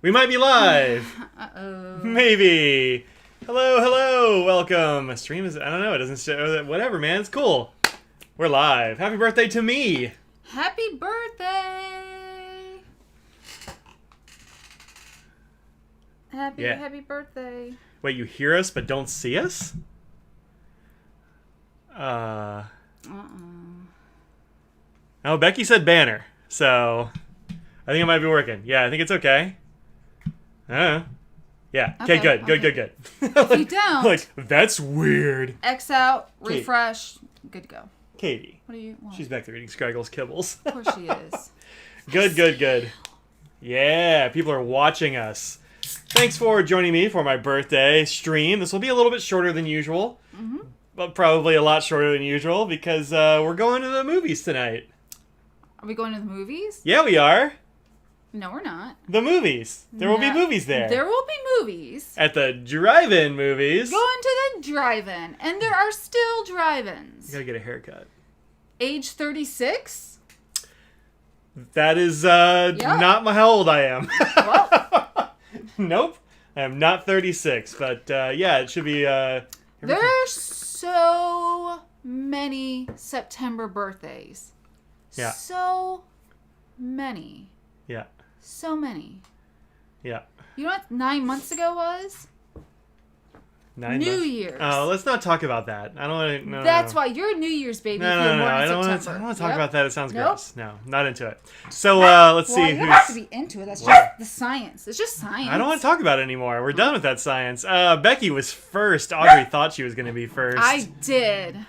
We might be live. Uh-oh. Maybe. Hello. Welcome. Stream is, I don't know. It doesn't show that. Whatever, man. It's cool. We're live. Happy birthday to me. Happy birthday. Happy birthday. Wait, you hear us but don't see us? Oh, Becky said banner. So, I think it might be working. Yeah, I think it's okay. Yeah. Okay, good. If you don't, like, that's weird. X out, refresh, good to go. Katie. What do you want? She's back there eating Scraggles Kibbles. Of course she is. Good. Yeah, people are watching us. Thanks for joining me for my birthday stream. This will be a little bit shorter than usual. Mm-hmm. But probably a lot shorter than usual because we're going to the movies tonight. Are we going to the movies? Yeah, we are. No, we're not. The movies. There will be movies there. There will be movies. At the drive-in movies. Going to the drive-in. And there are still drive-ins. You gotta get a haircut. Age 36? That is not how old I am. Well. Nope. I am not 36. But yeah, it should be... There's so many September birthdays. Yeah. So many. Yeah. So many. Yeah. You know what 9 months ago was? 9 New months? Year's. Oh, let's not talk about that. I don't want to... That's why you're a New Year's baby. No. I don't want to talk about that. It sounds gross. No, not into it. So let's see. You don't have to be into it. That's just the science. It's just science. I don't want to talk about it anymore. We're done with that science. Becky was first. Audrey thought she was going to be first. I did. We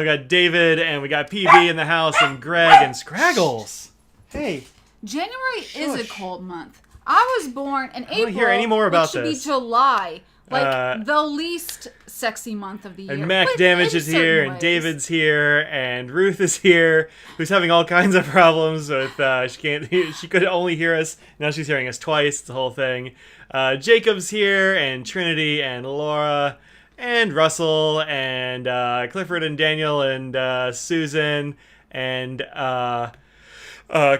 got David and we got PB in the house and Greg and Scraggles. Hey. January is a cold month. I was born in April. I don't hear any more about which this. Should be July. Like the least sexy month of the year. And Mac Damage is here, and David's here, and Ruth is here, who's having all kinds of problems with she could only hear us. Now she's hearing us twice. It's the whole thing. Jacob's here, and Trinity, and Laura, and Russell, and Clifford, and Daniel, and Susan, and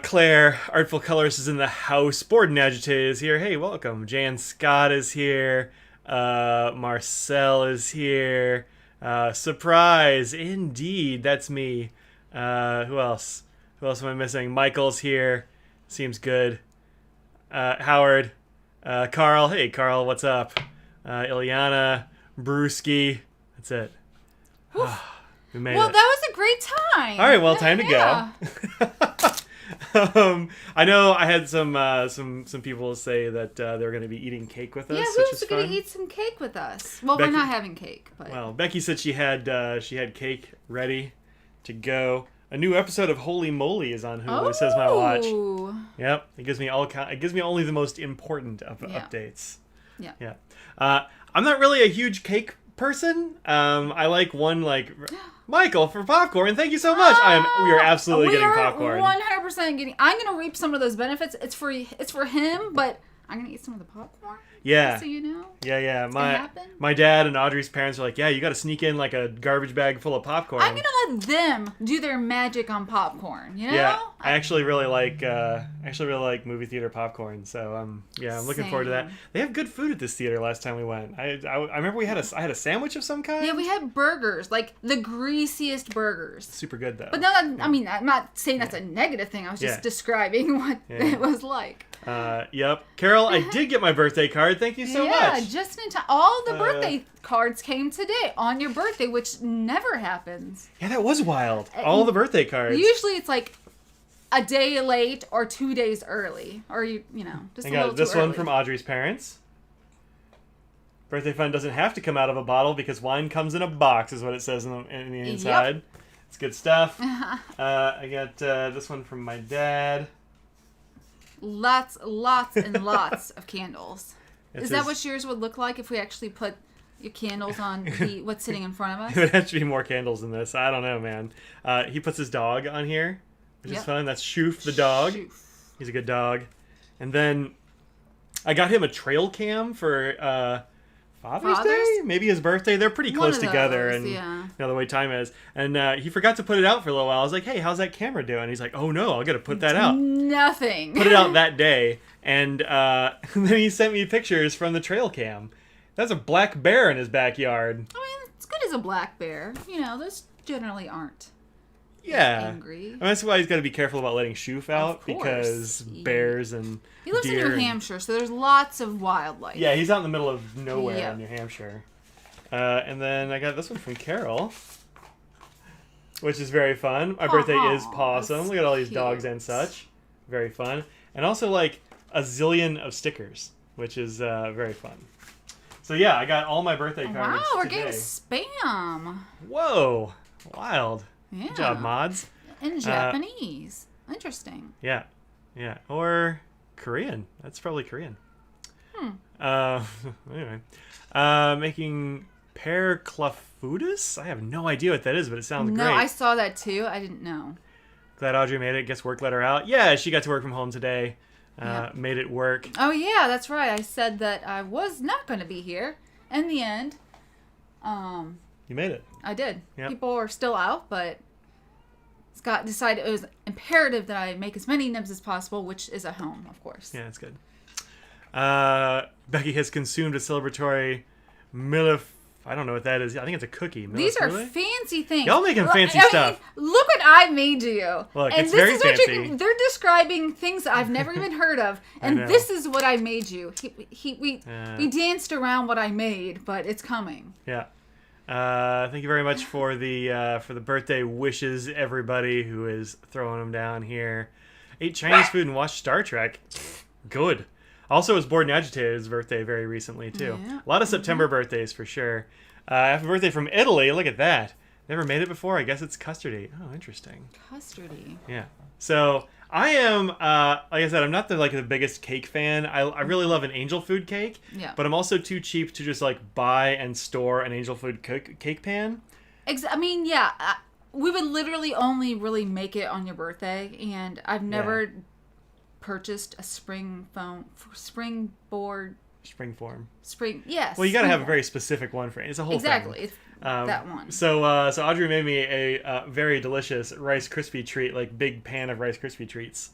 Claire. Artful Colors is in the house. Bored and Agitated is here. Hey, welcome. Jan Scott is here. Marcel is here. Surprise, indeed, that's me. Who else am I missing? Michael's here. Seems good. Howard. Carl. Hey, Carl, what's up? Ilyana. Brewski. That's it. We made it. That was a great time. All right, well, time to go. I know I had some people say that they were going to be eating cake with us. Yeah, who's going to eat some cake with us? Well, Becky, we're not having cake, but well, Becky said she had cake ready to go. A new episode of Holy Moly is on Hulu. Says my watch. Yep, it gives me only the most important updates. Yeah. I'm not really a huge cake person. I like one Michael for popcorn. Thank you so much. We are absolutely getting popcorn. 100% getting. I'm gonna reap some of those benefits. It's for him, but I'm gonna eat some of the popcorn. Yeah. So you know. Yeah. My dad and Audrey's parents are like, yeah, you got to sneak in like a garbage bag full of popcorn. I'm gonna let them do their magic on popcorn. You know. Yeah. I actually really like movie theater popcorn. So I'm looking forward to that. They have good food at this theater. Last time we went, I remember I had a sandwich of some kind. Yeah, we had burgers, like the greasiest burgers. Super good though. But no, I mean, I'm not saying that's a negative thing. I was just describing what it was like. Yep. Carol, I did get my birthday card. Thank you so much. Yeah, just in time. All the birthday cards came today on your birthday, which never happens. Yeah, that was wild. All the birthday cards. Usually it's like a day late or 2 days early. Or, just a little too early. I got this one from Audrey's parents. Birthday fun doesn't have to come out of a bottle because wine comes in a box, is what it says in the inside. Yep. It's good stuff. I got this one from my dad. Lots and lots of candles. Is that what yours would look like if we actually put your candles on what's sitting in front of us? It would have to be more candles than this. I don't know, man. He puts his dog on here, which is fun. That's Shoof the dog. Shoof. He's a good dog. And then I got him a trail cam for Father's Day? Maybe his birthday. They're pretty close together, and the way time is. And he forgot to put it out for a little while. I was like, hey, how's that camera doing? He's like, oh no, I got to put that out. Nothing. Put it out that day, and then he sent me pictures from the trail cam. That's a black bear in his backyard. I mean, it's good as a black bear. Those generally aren't. I Angry. mean, that's why he's got to be careful about letting Shoof out, because bears and he lives deer in New Hampshire, so there's lots of wildlife. Yeah, he's out in the middle of nowhere in New Hampshire. And then I got this one from Carol, which is very fun. My birthday is Possum. Look at all these dogs and such. Very fun. And also like a zillion of stickers, which is very fun. So yeah, I got all my birthday cards. Wow, we're today. getting spam. Whoa, wild. Yeah. Good job, mods. In Japanese. Interesting. Yeah. Or Korean. That's probably Korean. Anyway. Making pear clafoutis? I have no idea what that is, but it sounds great. No, I saw that too. I didn't know. Glad Audrey made it. Guess work let her out. Yeah, she got to work from home today. Made it work. Oh, yeah, that's right. I said that I was not going to be here. In the end, you made it. I did. Yep. People are still out, but Scott decided it was imperative that I make as many nibs as possible, which is at home, of course. Yeah, that's good. Becky has consumed a celebratory I don't know what that is. I think it's a cookie. These are fancy things. Y'all making fancy stuff. Look what I made you. Look, and it's this very is what fancy. they're describing things that I've never even heard of, and this is what I made you. We danced around what I made, but it's coming. Yeah. Thank you very much for the birthday wishes, everybody who is throwing them down here. Ate Chinese food and watched Star Trek. Good. Also, it was Bored and Agitated's birthday very recently, too. Yeah. A lot of September birthdays, for sure. I have a birthday from Italy. Look at that. Never made it before. I guess it's custardy. Oh, interesting. Custardy. Yeah. So, I am, like I said, I'm not the biggest cake fan. I really love an angel food cake. Yeah. But I'm also too cheap to just, buy and store an angel food cake pan. I mean, yeah. We would literally only really make it on your birthday, and I've never... purchased a springboard. Yes. Well, you got to have a very specific one for it. It's a whole thing. Exactly. It's that one. So Audrey made me a very delicious Rice Krispie treat, big pan of Rice Krispie treats.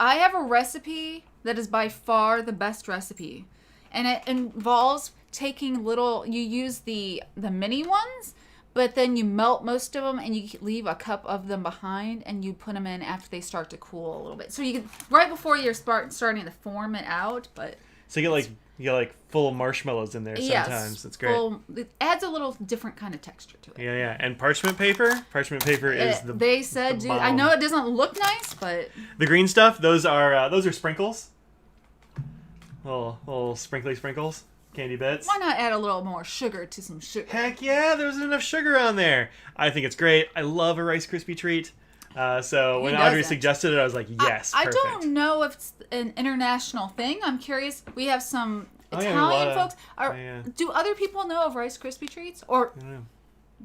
I have a recipe that is by far the best recipe, and it involves taking you use the mini ones, but then you melt most of them and you leave a cup of them behind, and you put them in after they start to cool a little bit. So you can, right before you're starting to form it out, but... So you get full marshmallows in there sometimes. Yes, That's great. It adds a little different kind of texture to it. Yeah. And parchment paper? Parchment paper is the They said, dude, I know it doesn't look nice, but... The green stuff, those are sprinkles. Little sprinkly sprinkles. Candy bits. Why not add a little more sugar to some sugar? Heck yeah, there's enough sugar on there. I think it's great. I love a Rice Krispie treat. So when Audrey suggested it, I was like, yes, I perfect. don't know if it's an international thing. I'm curious. We have some Italian folks. Do other people know of Rice Krispie treats? Or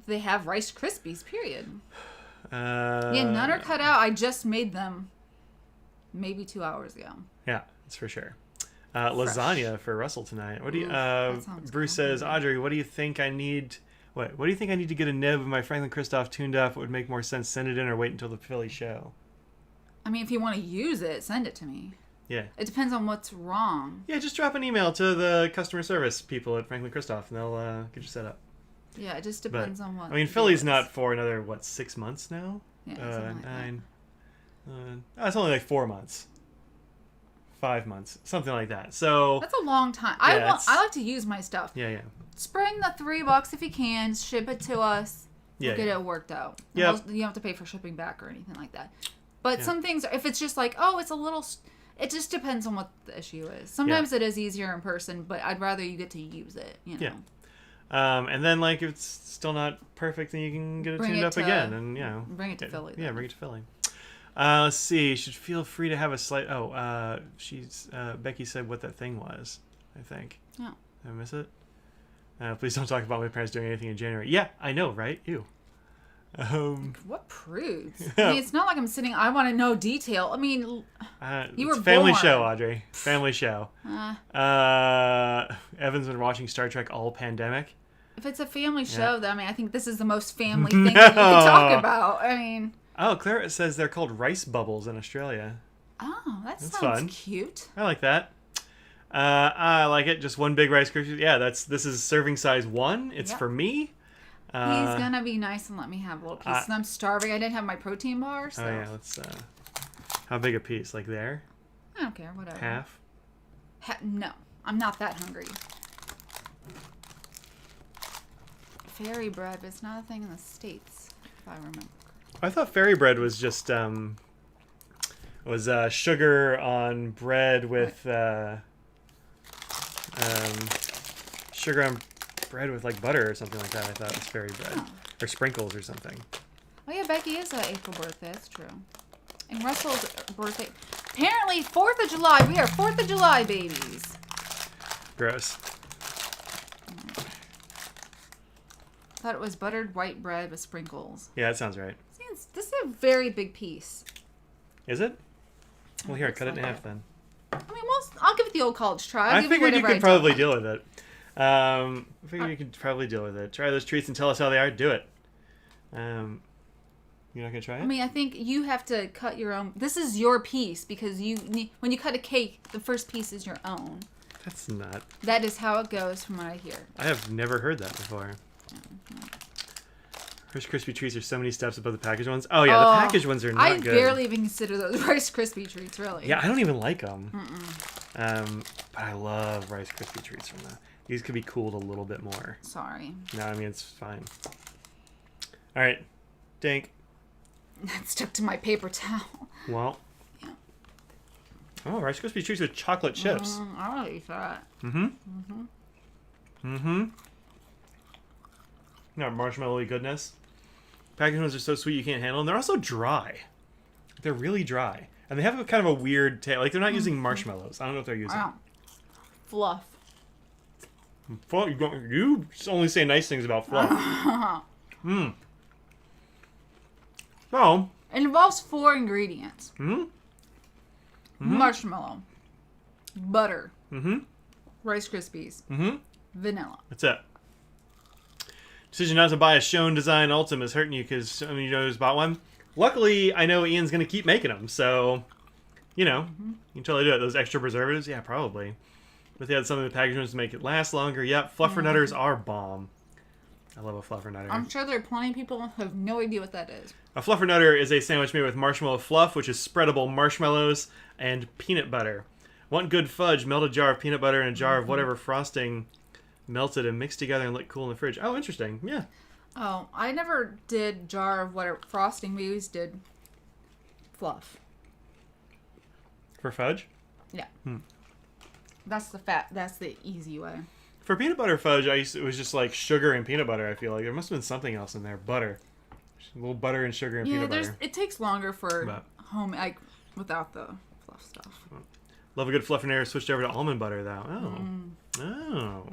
they have Rice Krispies, period. None are cut out. I just made them maybe 2 hours ago. Yeah, that's for sure. Lasagna for Russell tonight. What do you? Bruce says, Audrey, what do you think I need? What do you think I need to get a nib of my Franklin Christoph tuned up? It would make more sense. Send it in or wait until the Philly show. I mean, if you want to use it, send it to me. Yeah. It depends on what's wrong. Yeah, just drop an email to the customer service people at Franklin Christoph, and they'll get you set up. Yeah, it just depends on what. I mean, Philly's not for another 6 months now. Yeah, something like 9. It's only 4 months. 5 months, something like that. So that's a long time. Yeah, I like to use my stuff. Yeah. Spring the $3 if you can. Ship it to us. Yeah, get it worked out. Yeah. You don't have to pay for shipping back or anything like that. But some things, if it's just it's a little, it just depends on what the issue is. Sometimes it is easier in person, but I'd rather you get to use it. Yeah. And then if it's still not perfect, then you can get it tuned up again, and bring it to Philly. Yeah, bring it to Philly. Let's see. You should feel free to have a slight. Becky said what that thing was. I think. Oh. Did I miss it? Please don't talk about my parents doing anything in January. Yeah, I know, right? Ew. What prudes? I mean, it's not like I'm sitting. I want to know detail. I mean, you were it's a family born. show, Audrey. Family show. Evan's been watching Star Trek all pandemic. If it's a family show, then I mean, I think this is the most family thing that you can talk about. I mean, Oh, Clara says they're called rice bubbles in Australia. oh, that That's sounds fun. cute. I like that. I like it. Just one big Rice Krispie. Yeah, this is serving size 1. It's Yep. for me. He's gonna be nice and let me have a little piece. And I'm starving. I didn't have my protein bar, so Oh yeah, let's. How big a piece? Like there? I don't care. Whatever. Half? No, I'm not that hungry. Fairy bread, but it's not a thing in the States, if I remember. I thought fairy bread was just sugar on bread with sugar on bread with like butter or something like that. I thought it was fairy bread or sprinkles or something. Oh yeah, Becky is an April birthday. That's true. And Russell's birthday. Apparently, 4th of July. We are 4th of July babies. Gross. Thought it was buttered white bread with sprinkles. Yeah, that sounds right. See, this is a very big piece. Is it? Well, here, looks cut it in like half it. then. I mean, I'll give it the old college try. I figured you could probably deal with it. I figured you could probably deal with it. Try those treats and tell us how they are. Do it. You're not gonna try it? I mean, I think you have to cut your own. This is your piece because when you cut a cake, the first piece is your own. That's not. That is how it goes from what I hear. I have never heard that before. Rice Krispie treats are so many steps above the packaged ones. Oh yeah, the packaged ones are not I good. barely even consider those Rice Krispie treats, really. Yeah, I don't even like them. But I love Rice Krispie treats from that. These could be cooled a little bit more. Sorry. No, I mean it's fine. All right, Dink. That stuck to my paper towel. Well. Yeah. Oh, Rice Krispie treats with chocolate chips. I'll eat that. Not marshmallowy goodness. Packaged ones are so sweet you can't handle them. They're also dry. They're really dry. And they have a kind of a weird taste. Like, they're not using marshmallows. I don't know what they're using. Wow. Fluff. Well, you only say nice things about fluff. So. It involves 4 ingredients. Mm-hmm. Marshmallow. Butter. Mm-hmm. Rice Krispies. Mm-hmm. Vanilla. That's it. Decision not to buy a Shown Design Ultim is hurting you because you know who's bought one. Luckily, I know Ian's going to keep making them, so, you know, you can totally do it. Those extra preservatives? Yeah, probably. But they had something with packaging to make it last longer. Yep, Fluffernutters are bomb. I love a Fluffernutter. I'm sure there are plenty of people who have no idea what that is. A Fluffernutter is a sandwich made with marshmallow fluff, which is spreadable marshmallows and peanut butter. Want good fudge? Melt a jar of peanut butter in a jar of whatever frosting melted and mixed together and let cool in the fridge. Oh, interesting. Yeah. Oh, I never did jar of whatever frosting. We always did fluff. For fudge? Yeah. That's the easy way. For peanut butter fudge, it was just like sugar and peanut butter, I feel like. There must have been something else in there. Butter. A little butter and sugar and peanut butter. It takes longer for home, like, without the fluff stuff. Love a good Fluffernutter. Switched over to almond butter, though. Oh.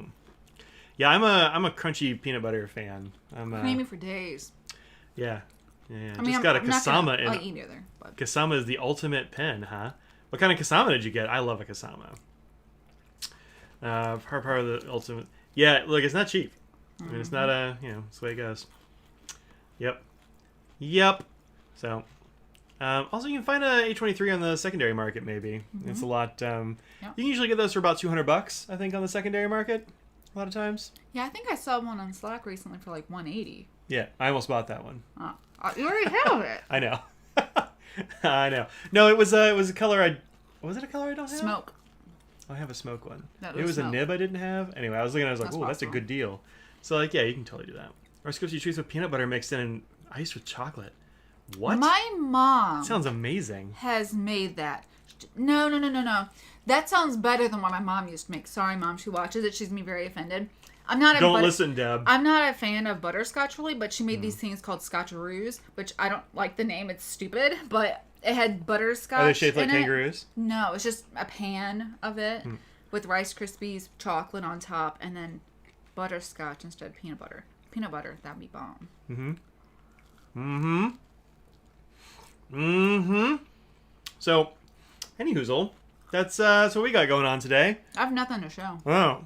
Yeah, I'm a crunchy peanut butter fan. Creamy for days. Yeah. I mean, Just got a I'm not Kasama. gonna eat either. But. Kasama is the ultimate pen, huh? What kind of Kasama did you get? I love a Kasama. Part of the ultimate. Yeah, look, it's not cheap. I mean, it's not it's the way it goes. Yep. So, also you can find a A23 on the secondary market. Maybe it's a lot. You can usually get those for about $200, I think, on the secondary market. A lot of times. Yeah, I think I saw one on Slack recently for like $180. Yeah, I almost bought that one. You already have it. I know. I know. No, it was a color was it a color I don't have? Smoke. Oh, I have a smoke one. That It was smoke. a nib I didn't have. Anyway, I was looking. I was like, That's "Oh, that's a possible. good deal." So, like, yeah, you can totally do that. Rice Krispie treats with peanut butter mixed in and iced with chocolate. What? My mom Sounds amazing. has made that. No. That sounds better than what my mom used to make. Sorry, Mom. She watches it. She's gonna be very offended. Don't listen, Deb. I'm not a fan of butterscotch really, but she made these things called Scotcheroos, which I don't like the name. It's stupid, but it had butterscotch. Are they shaped like in it. kangaroos? No, it's just a pan of it with Rice Krispies, chocolate on top, and then butterscotch instead of peanut butter. Peanut butter, that'd be bomb. Mm-hmm. Mm-hmm. So, anyhoozle, that's what we got going on today. I have nothing to show. Oh.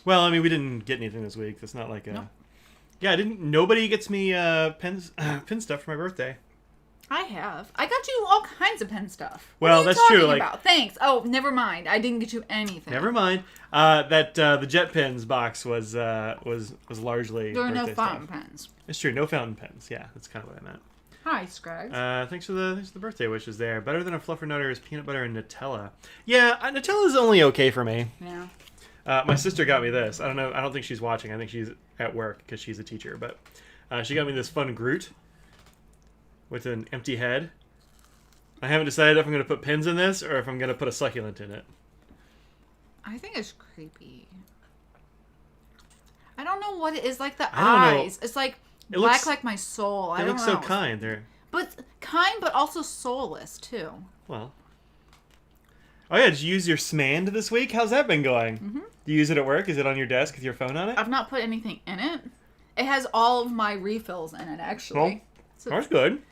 Well, I mean, we didn't get anything this week. That's not like a... Nope. Yeah, nobody gets me pin stuff for my birthday. I have. I got you all kinds of pen stuff. Well, what are you that's true. talking Like, about? Thanks. Oh, never mind. I didn't get you anything. never mind. The Jet Pens box was largely There are no birthday fountain stuff. pens. It's true. No fountain pens. Yeah, that's kind of what I meant. Hi, Scrags. Thanks for the birthday wishes there. Better than a Fluffernutter is peanut butter and Nutella. Yeah, Nutella's only okay for me. Yeah. My sister got me this. I don't know. I don't think she's watching. I think she's at work because she's a teacher. But she got me this fun Groot with an empty head. I haven't decided if I'm going to put pins in this or if I'm going to put a succulent in it. I think it's creepy. I don't know what it is. Like the I don't know. eyes. It's like It black looks- like my soul. I They don't look know. so kind. They're But kind, but also soulless too. well. Oh yeah, did you use your Smand this week? How's that been going? Mm-hmm. Do you use it at work? Is it on your desk with your phone on it? I've not put anything in it. It has all of my refills in it, actually. Well, So- that's good.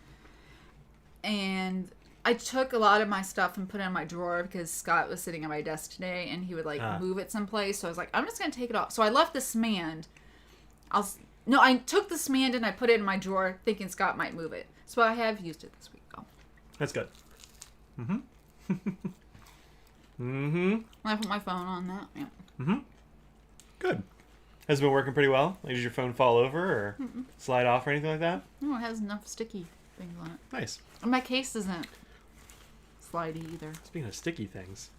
and I took a lot of my stuff and put it in my drawer because Scott was sitting at my desk today and he would move it someplace. So I was like, I'm just going to take it off. So I left the Smand. I took the Smand and I put it in my drawer thinking Scott might move it. So I have used it this week though. That's good. Mm-hmm. mm-hmm. I put my phone on that. Yeah. Mm-hmm. Good. Has it been working pretty well? Like, did your phone fall over or slide off or anything like that? No, it has enough sticky things on it. Nice. And my case isn't slidey either. Speaking of sticky things,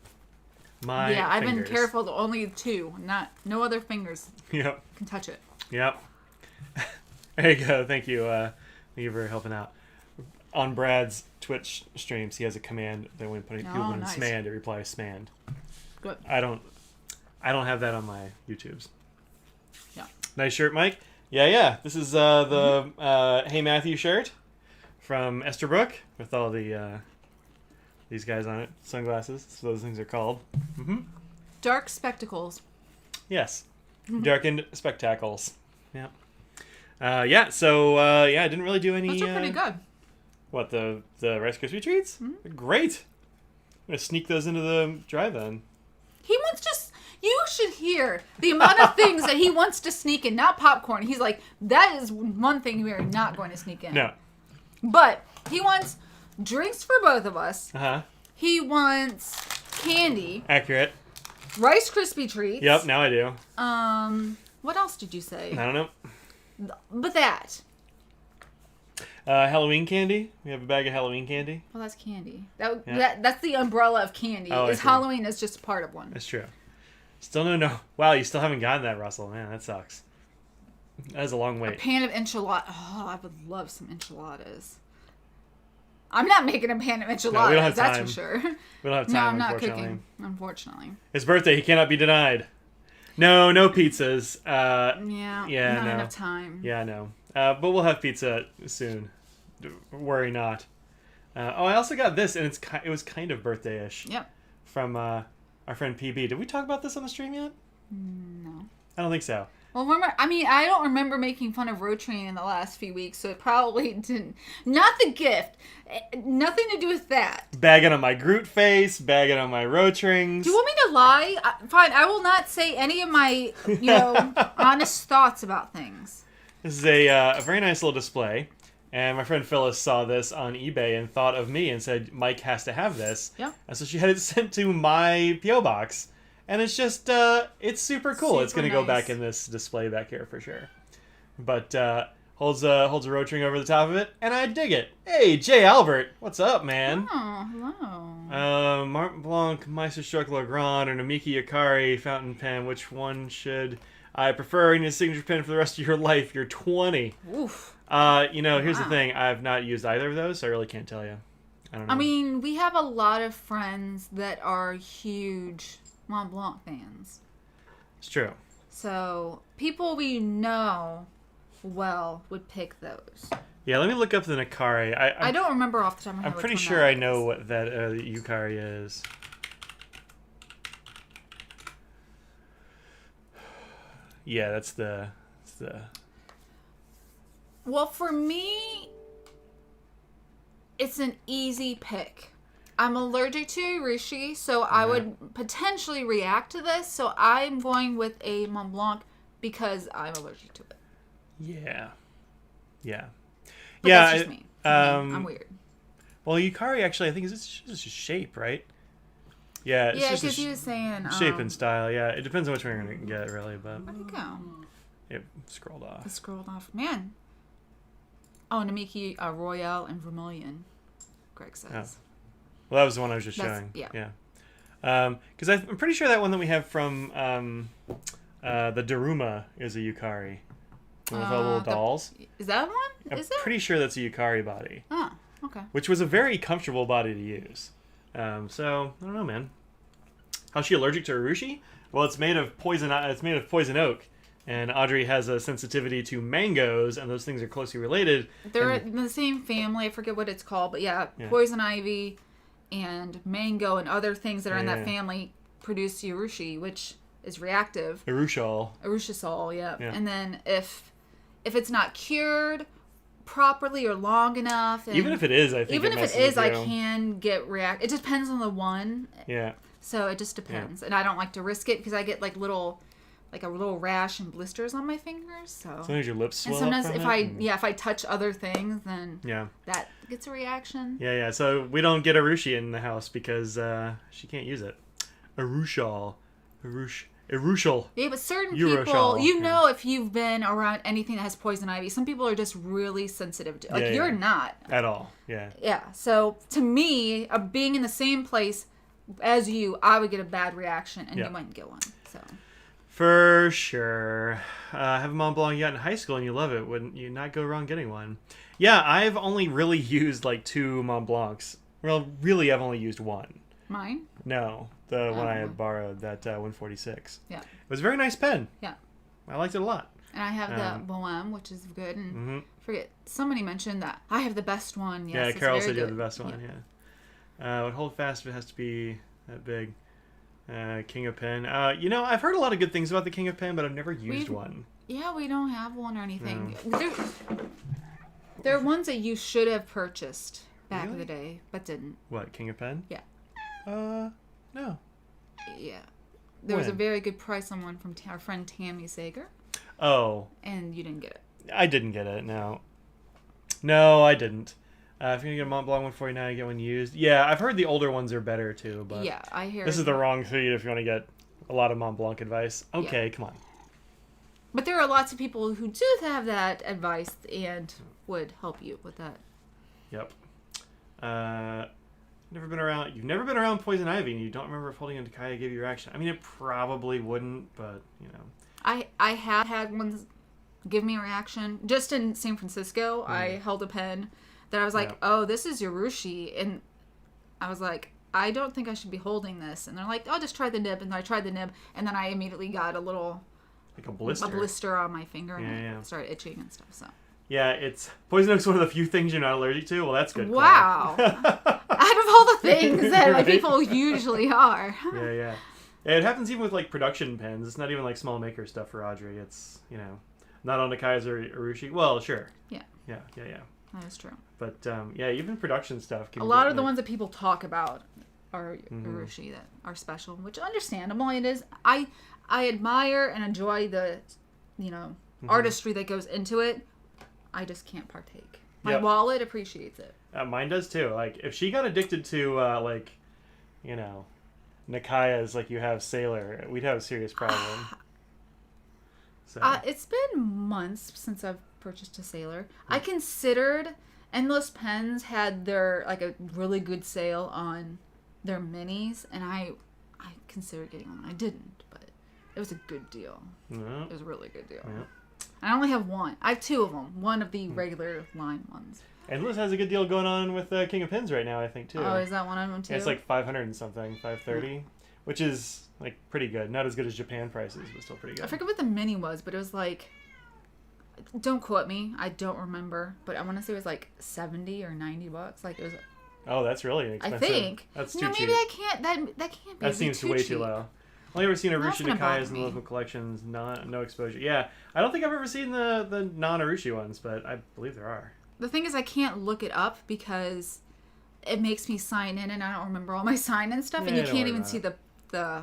my I've been fingers. careful to only two. No other fingers Yep. can touch it. Yep. There you go. Thank you. Thank you for helping out. On Brad's Twitch streams, he has a command that when putting people in nice. Smand, it replies Smand. Good. I don't have that on my YouTubes. Yeah. Nice shirt, Mike. Yeah. This is the Hey Matthew shirt from Esterbrook with all the these guys on it. Sunglasses. That's what those things are called. Mm-hmm. Dark spectacles. Yes. Darkened spectacles. Yeah. So I didn't really do any. Those are pretty good. What, the Rice Krispie treats? They're great. I'm gonna sneak those into the drive-in. He wants to. You should hear the amount of things that he wants to sneak in. Not popcorn. He's like, that is one thing we are not going to sneak in. No. But he wants drinks for both of us. Uh-huh. He wants candy. Accurate. Rice Krispie treats. Yep, now I do. What else did you say? I don't know. But that. Halloween candy. We have a bag of Halloween candy. Well, that's candy. Yeah. That's the umbrella of candy. Oh, I Is see. Halloween is just part of one. That's true. Still no. Wow, you still haven't gotten that, Russell. Man, that sucks. That is a long A wait. pan of enchiladas. Oh, I would love some enchiladas. I'm not making a pan of enchiladas, don't have that's time. for sure. We don't have time, No, I'm not unfortunately. cooking, unfortunately. His birthday, he cannot be denied. No pizzas. Yeah, Yeah, not no. enough time. Yeah, no. But we'll have pizza soon. Worry not. I also got this, and it was kind of birthday-ish. Yep. From our friend PB. Did we talk about this on the stream yet? No. I don't think so. Well, I don't remember making fun of road training in the last few weeks, so it probably didn't. Not the gift. Nothing to do with that. Bagging on my Groot face, bagging on my Rotrings. Do you want me to lie? Fine, I will not say any of my, honest thoughts about things. This is a very nice little display. And my friend Phyllis saw this on eBay and thought of me and said, Mike has to have this. Yep. And so she had it sent to my P.O. box. And it's just, it's super cool. It's Super going to go nice. back in this display back here for sure. But holds a Rotring over the top of it, and I dig it. Hey, Jay Albert, what's up, man? Oh, hello. Mont Blanc, Meisterstruck Legrand, or Namiki Akari fountain pen. Which one should I prefer in a signature pen for the rest of your life? You're 20. Oof. Here's the Wow. thing. I've not used either of those, so I really can't tell you. I don't know. I mean, we have a lot of friends that are huge Mont Blanc fans. It's true. So, people we know well would pick those. Yeah, let me look up the Nakari. I don't remember off the top of my head. I'm which pretty one sure that I is. know what that Yukari is. Yeah, that's the. Well, for me, It's an easy pick. I'm allergic to Urushi, so I would potentially react to this. So I'm going with a Mont Blanc because I'm allergic to it. Yeah. Yeah. But yeah. that's just me. I'm weird. Well, Yukari actually, I think is just a shape, right? Yeah. It's Yeah, just because he was saying shape and style. Yeah. It depends on which one you're gonna get, really. But where'd it go? it scrolled off. It scrolled off. Man. Oh, Namiki Royale and Vermilion. Greg says. Oh. Well, that was the one I was just showing. Yeah. Yeah. Because I'm pretty sure that one that we have from the Daruma is a Yukari. With all the little dolls. Is that one? I'm Is it? pretty sure that's a Yukari body. Oh, okay. Which was a very comfortable body to use. So, I don't know, man. How's she allergic to Urushi? Well, it's made of poison oak. And Audrey has a sensitivity to mangoes, and those things are closely related. They're in the same family. I forget what it's called, but yeah, poison ivy and mango and other things that are in that family produce urushi, which is reactive. Urushiol, yeah. And then if it's not cured properly or long enough, and even if it is, I think even if it is, I can get react. It depends on the one. Yeah. So it just depends, and I don't like to risk it because I get like a little rash and blisters on my fingers. So sometimes your lips swell. And sometimes up if I touch other things, then yeah, that gets a reaction. Yeah. So we don't get Urushi in the house because she can't use it. Urushol. Yeah, but certain people, if you've been around anything that has poison ivy, some people are just really sensitive to. Like you're not at all. Yeah. Yeah. So to me, being in the same place as you, I would get a bad reaction, and you might get one. So. For sure. Have a Mont Blanc you got in high school and you love it. Wouldn't you not go wrong getting one? Yeah, I've only really used like 2 Mont Blancs. Well, really, I've only used one. Mine? No, the one I had borrowed, that 146. Yeah. It was a very nice pen. Yeah. I liked it a lot. And I have the Bohème, which is good. And forget, somebody mentioned that I have the best one. Yes, yeah, Carol said you have the best one, would hold fast if it has to be that big. King of Pen. I've heard a lot of good things about the King of Pen, but I've never used one. Yeah, we don't have one or anything. No. There are ones that you should have purchased back in the day, but didn't. What, King of Pen? Yeah. No. Yeah. There was a very good price on one from our friend Tammy Sager. Oh. And you didn't get it. I didn't get it, no. No, I didn't. If you're going to get a Mont Blanc 149, get one used. Yeah, I've heard the older ones are better, too. But yeah, I hear this is the wrong feed if you want to get a lot of Mont Blanc advice. Okay, come on. But there are lots of people who do have that advice and would help you with that. Yep. You've never been around poison ivy, and you don't remember if holding on to Kaya gave you a reaction. I mean, it probably wouldn't, but, I have had ones give me a reaction. Just in San Francisco, I held a pen that I was like, oh, this is Urushi. And I was like, I don't think I should be holding this. And they're like, oh, just try the nib. And I tried the nib. And then I immediately got a little... like a blister. A blister on my finger. And it started itching and stuff, so... Yeah, poison oak's one of the few things you're not allergic to. Well, that's good. Wow. Out of all the things that right? people usually are. Yeah. It happens even with, like, production pens. It's not even, like, small maker stuff for Audrey. It's, not on the Kaiser Urushi. Well, sure. Yeah. Yeah. That is true. But, even production stuff. A lot of the ones that people talk about are Urushi that are special, which understandable it is. I admire and enjoy the, artistry that goes into it. I just can't partake. My wallet appreciates it. Mine does too. Like, if she got addicted to, Nakaya's like you have Sailor, we'd have a serious problem. So. It's been months since I've purchased a Sailor. I considered, Endless Pens had their, a really good sale on their minis, and I considered getting one. I didn't, but it was a good deal. Yeah. It was a really good deal. Yeah. I only have one. I have 2 of them. One of the regular line ones. Endless has a good deal going on with King of Pens right now, I think, too. Oh, is that one of them, too? Yeah, it's like 500 and something, 530, which is, pretty good. Not as good as Japan prices, but still pretty good. I forget what the mini was, but it was don't quote me. I don't remember. But I want to say it was $70 or $90. It was... Oh, that's really expensive. I think. That's too maybe cheap. I can't. That can't be. That seems way too low. Only ever seen Urushi Nakaya's in the local collections, no exposure. Yeah, I don't think I've ever seen the non-Urushi ones, but I believe there are. The thing is, I can't look it up because it makes me sign in, and I don't remember all my sign-in stuff, and Yeah, you don't can't worry even about see the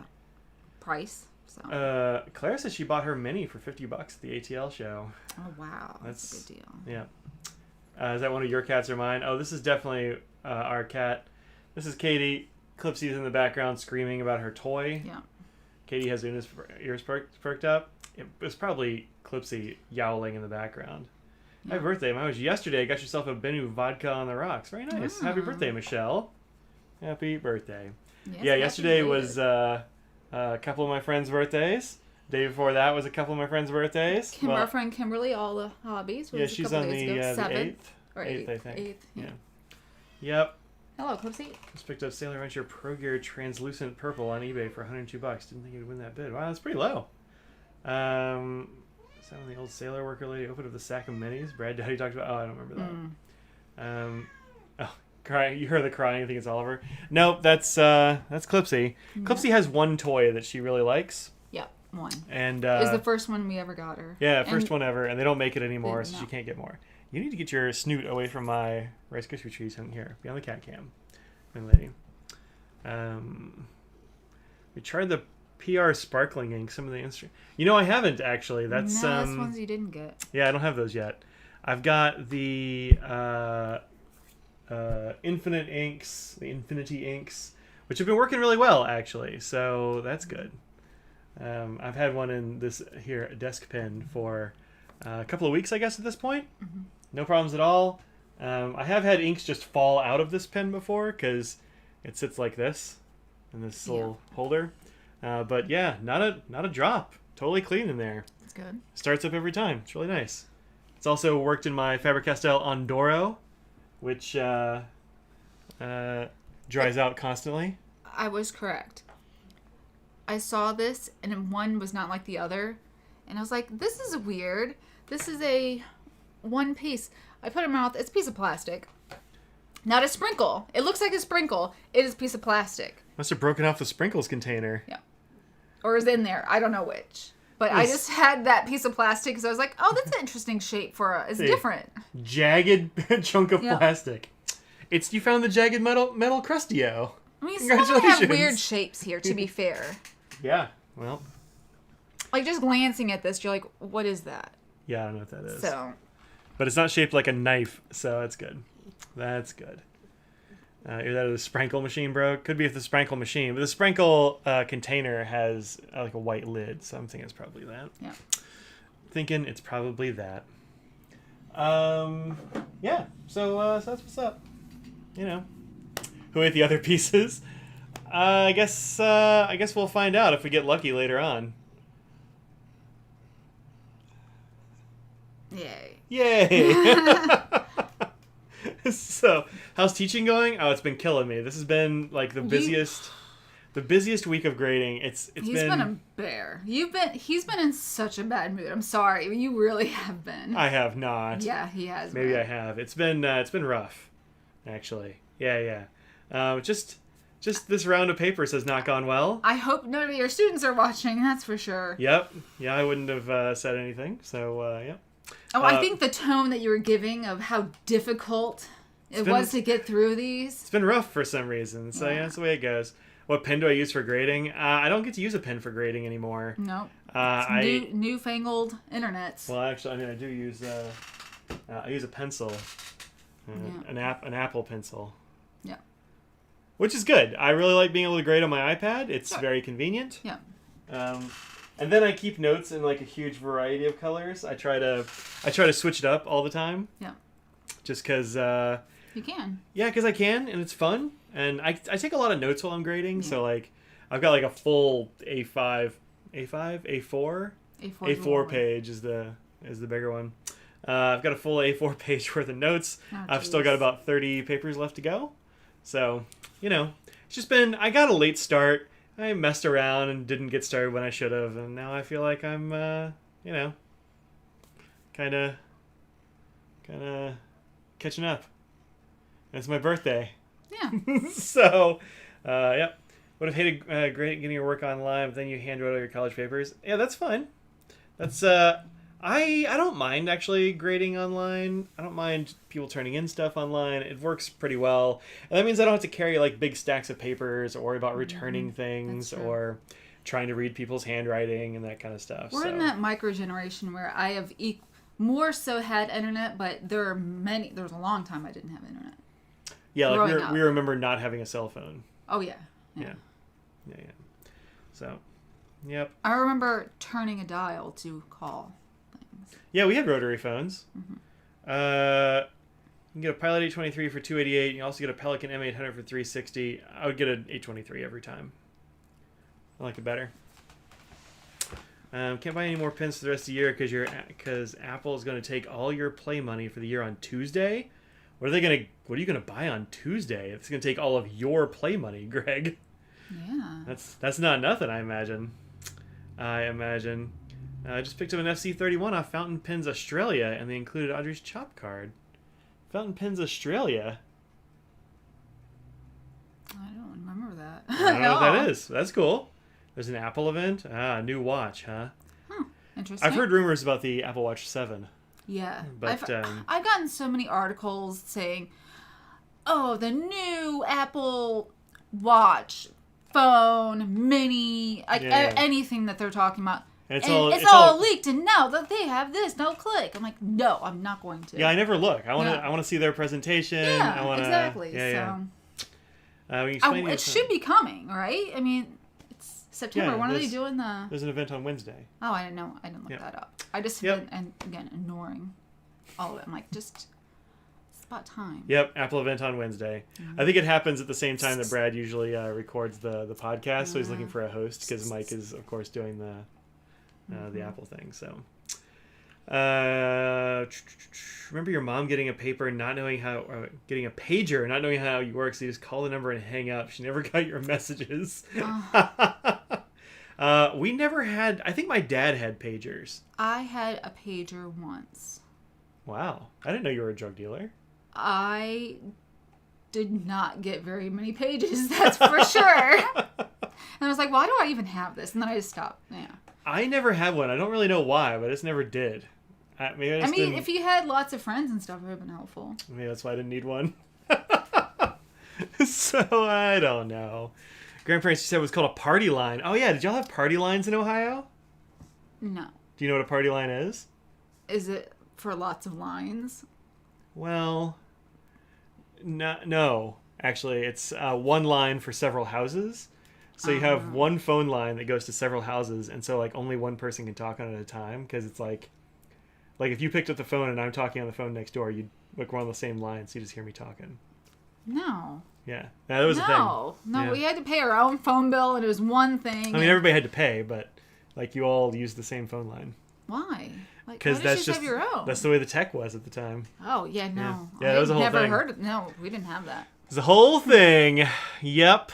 price. So. Claire says she bought her mini for $50 at the ATL show. Oh wow, that's a good deal. Yeah. Is that one of your cats or mine? Oh, this is definitely our cat. This is Katie. Clipsy's in the background screaming about her toy. Yeah. Katie has Una's ears perked up. It was probably Clipsy yowling in the background. Yeah. Happy birthday. Mine was yesterday. I got yourself a Benu vodka on the rocks. Very nice. Happy birthday, Michelle. Happy birthday. Yes, yeah, yesterday was a couple of my friends' birthdays. Day before that was a couple of my friends' birthdays. Our friend Kimberly, all the hobbies. Yeah, she's on the 7th or 8th, I think. 8th, yeah. Yep. Hello, Clipsy. Just picked up Sailor Rancher Pro Gear Translucent Purple on eBay for $102. Didn't think you'd win that bid. Wow, that's pretty low. Is that when the old sailor worker lady opened up the sack of minis? Brad Daddy talked about. Oh, I don't remember that. Crying. You heard the crying. I think it's Oliver. Nope, that's Clipsy. Mm-hmm. Clipsy has one toy that she really likes. Yep, one. And it was the first one we ever got her. Yeah, first one ever, and they don't make it anymore, so she can't get more. You need to get your snoot away from my Rice Krispie trees in here. Be on the cat cam, young lady. We tried the PR sparkling ink. Some of the instruments. I haven't actually. That's ones you didn't get. Yeah, I don't have those yet. I've got the Infinite inks, the Infinity inks, which have been working really well actually. So that's good. I've had one in this here desk pen for a couple of weeks, I guess, at this point. Mm-hmm. No problems at all. I have had inks just fall out of this pen before because it sits like this in this little holder. But yeah, not a drop. Totally clean in there. That's good. Starts up every time. It's really nice. It's also worked in my Faber-Castell Ondoro, which dries out constantly. I was correct. I saw this, and one was not like the other. And I was like, this is weird. This is a one piece. I put it in my mouth. It's a piece of plastic. Not a sprinkle. It looks like a sprinkle. It is a piece of plastic. Must have broken off the sprinkles container. Yeah. Or is in there. I don't know which. But I just had that piece of plastic because I was like, oh, that's an interesting shape for it's different. Jagged chunk of plastic. You found the jagged metal Crustio. I mean, some of them have weird shapes here, to be fair. Yeah, well. Like, just glancing at this, you're like, what is that? Yeah, I don't know what that is. So. But it's not shaped like a knife, so that's good. That's good. Either that or the sprinkle machine broke. Could be if the sprinkle machine. But the sprinkle container has like a white lid, so I'm thinking it's probably that. Yeah. Thinking it's probably that. Yeah, so that's what's up. Who ate the other pieces? I guess we'll find out if we get lucky later on. Yay! So, how's teaching going? Oh, it's been killing me. This has been like the busiest week of grading. He's been a bear. He's been in such a bad mood. I'm sorry, you really have been. I have not. Yeah, he has. Maybe I have. It's been rough, actually. Yeah. Just this round of papers has not gone well. I hope none of your students are watching. That's for sure. Yep. Yeah, I wouldn't have said anything. So yeah. Oh, I think the tone that you were giving of how difficult it was to get through these. It's been rough for some reason. So yeah, that's the way it goes. What pen do I use for grading? I don't get to use a pen for grading anymore. No. Newfangled internets. Well, actually, I do use I use a pencil, an Apple pencil. Yeah. Which is good. I really like being able to grade on my iPad. It's very convenient. Yeah. And then I keep notes in like a huge variety of colors. I try to switch it up all the time. Yeah. Just because. You can. Yeah, because I can, and it's fun. And I take a lot of notes while I'm grading. Yeah. So like, I've got like a full A4 page is the bigger one. I've got a full A4 page worth of notes. I've still got about 30 papers left to go. So, it's just been, I got a late start. I messed around and didn't get started when I should have. And now I feel like I'm, kind of catching up. And it's my birthday. Yeah. So, yep. Would have hated great getting your work online, but then you hand wrote all your college papers. Yeah, that's fine. That's I don't mind actually grading online. I don't mind people turning in stuff online. It works pretty well. And that means I don't have to carry like big stacks of papers or worry about returning things or trying to read people's handwriting and that kind of stuff. We're in that micro generation where I have more so had internet, but there was a long time I didn't have internet. Yeah, like we remember not having a cell phone. Oh, yeah. Yeah. So, yep. I remember turning a dial to call things. Yeah, we had rotary phones. You can get a Pilot 823 for $288. You can also get a Pelican M800 for $360. I would get an 823 every time. I like it better. Can't buy any more pins for the rest of the year because Apple is going to take all your Play money for the year on Tuesday. What are you gonna buy on Tuesday? It's gonna take all of your Play money, Greg. Yeah. That's not nothing, I imagine. I just picked up an FC31 off Fountain Pens Australia, and they included Audrey's Chop card. Fountain Pens Australia. I don't remember that. I don't know what that is. That's cool. There's an Apple event. A new watch, huh? Interesting. I've heard rumors about the Apple Watch 7. Yeah. But I've gotten so many articles saying, oh, the new Apple Watch, phone, mini, anything that they're talking about. It's all leaked, and now that they have this, no click. I'm like, no, I'm not going to. Yeah, I never look. I want to see their presentation. Yeah, exactly. It should be coming, right? I mean, it's September. Yeah, when are they doing the... There's an event on Wednesday. Oh, I didn't know. I didn't look that up. I just been, and again, ignoring all of it. I'm like, it's about time. Yep, Apple event on Wednesday. Mm-hmm. I think it happens at the same time that Brad usually records the podcast, so he's looking for a host because Mike is, of course, doing the Apple thing. So, remember your mom getting a paper and not knowing how, getting a pager and not knowing how you work, so you just call the number and hang up. She never got your messages. We never had. I think my dad had pagers. I had a pager once. Wow, I didn't know you were a drug dealer. I did not get very many pages, that's for sure. And I was like, why do I even have this? And then I just stopped. Yeah. I never had one. I don't really know why, but I just never did. If you had lots of friends and stuff, it would have been helpful. Maybe that's why I didn't need one. So, I don't know. Grandparents, you said it was called a party line. Oh, yeah. Did y'all have party lines in Ohio? No. Do you know what a party line is? Is it for lots of lines? Well, no. Actually, it's one line for several houses. So you have one phone line that goes to several houses, and so like only one person can talk on it at a time, because it's like if you picked up the phone and I'm talking on the phone next door, we're on the same line, so you just hear me talking. No. Yeah, that was a thing. No, yeah. We had to pay our own phone bill, and it was one thing. I mean, everybody had to pay, but like you all used the same phone line. Why? Because that's just have your own? That's the way the tech was at the time. Oh yeah, no. Yeah, that was a whole thing. Never heard of. No, we didn't have that. It was a whole thing. Yep.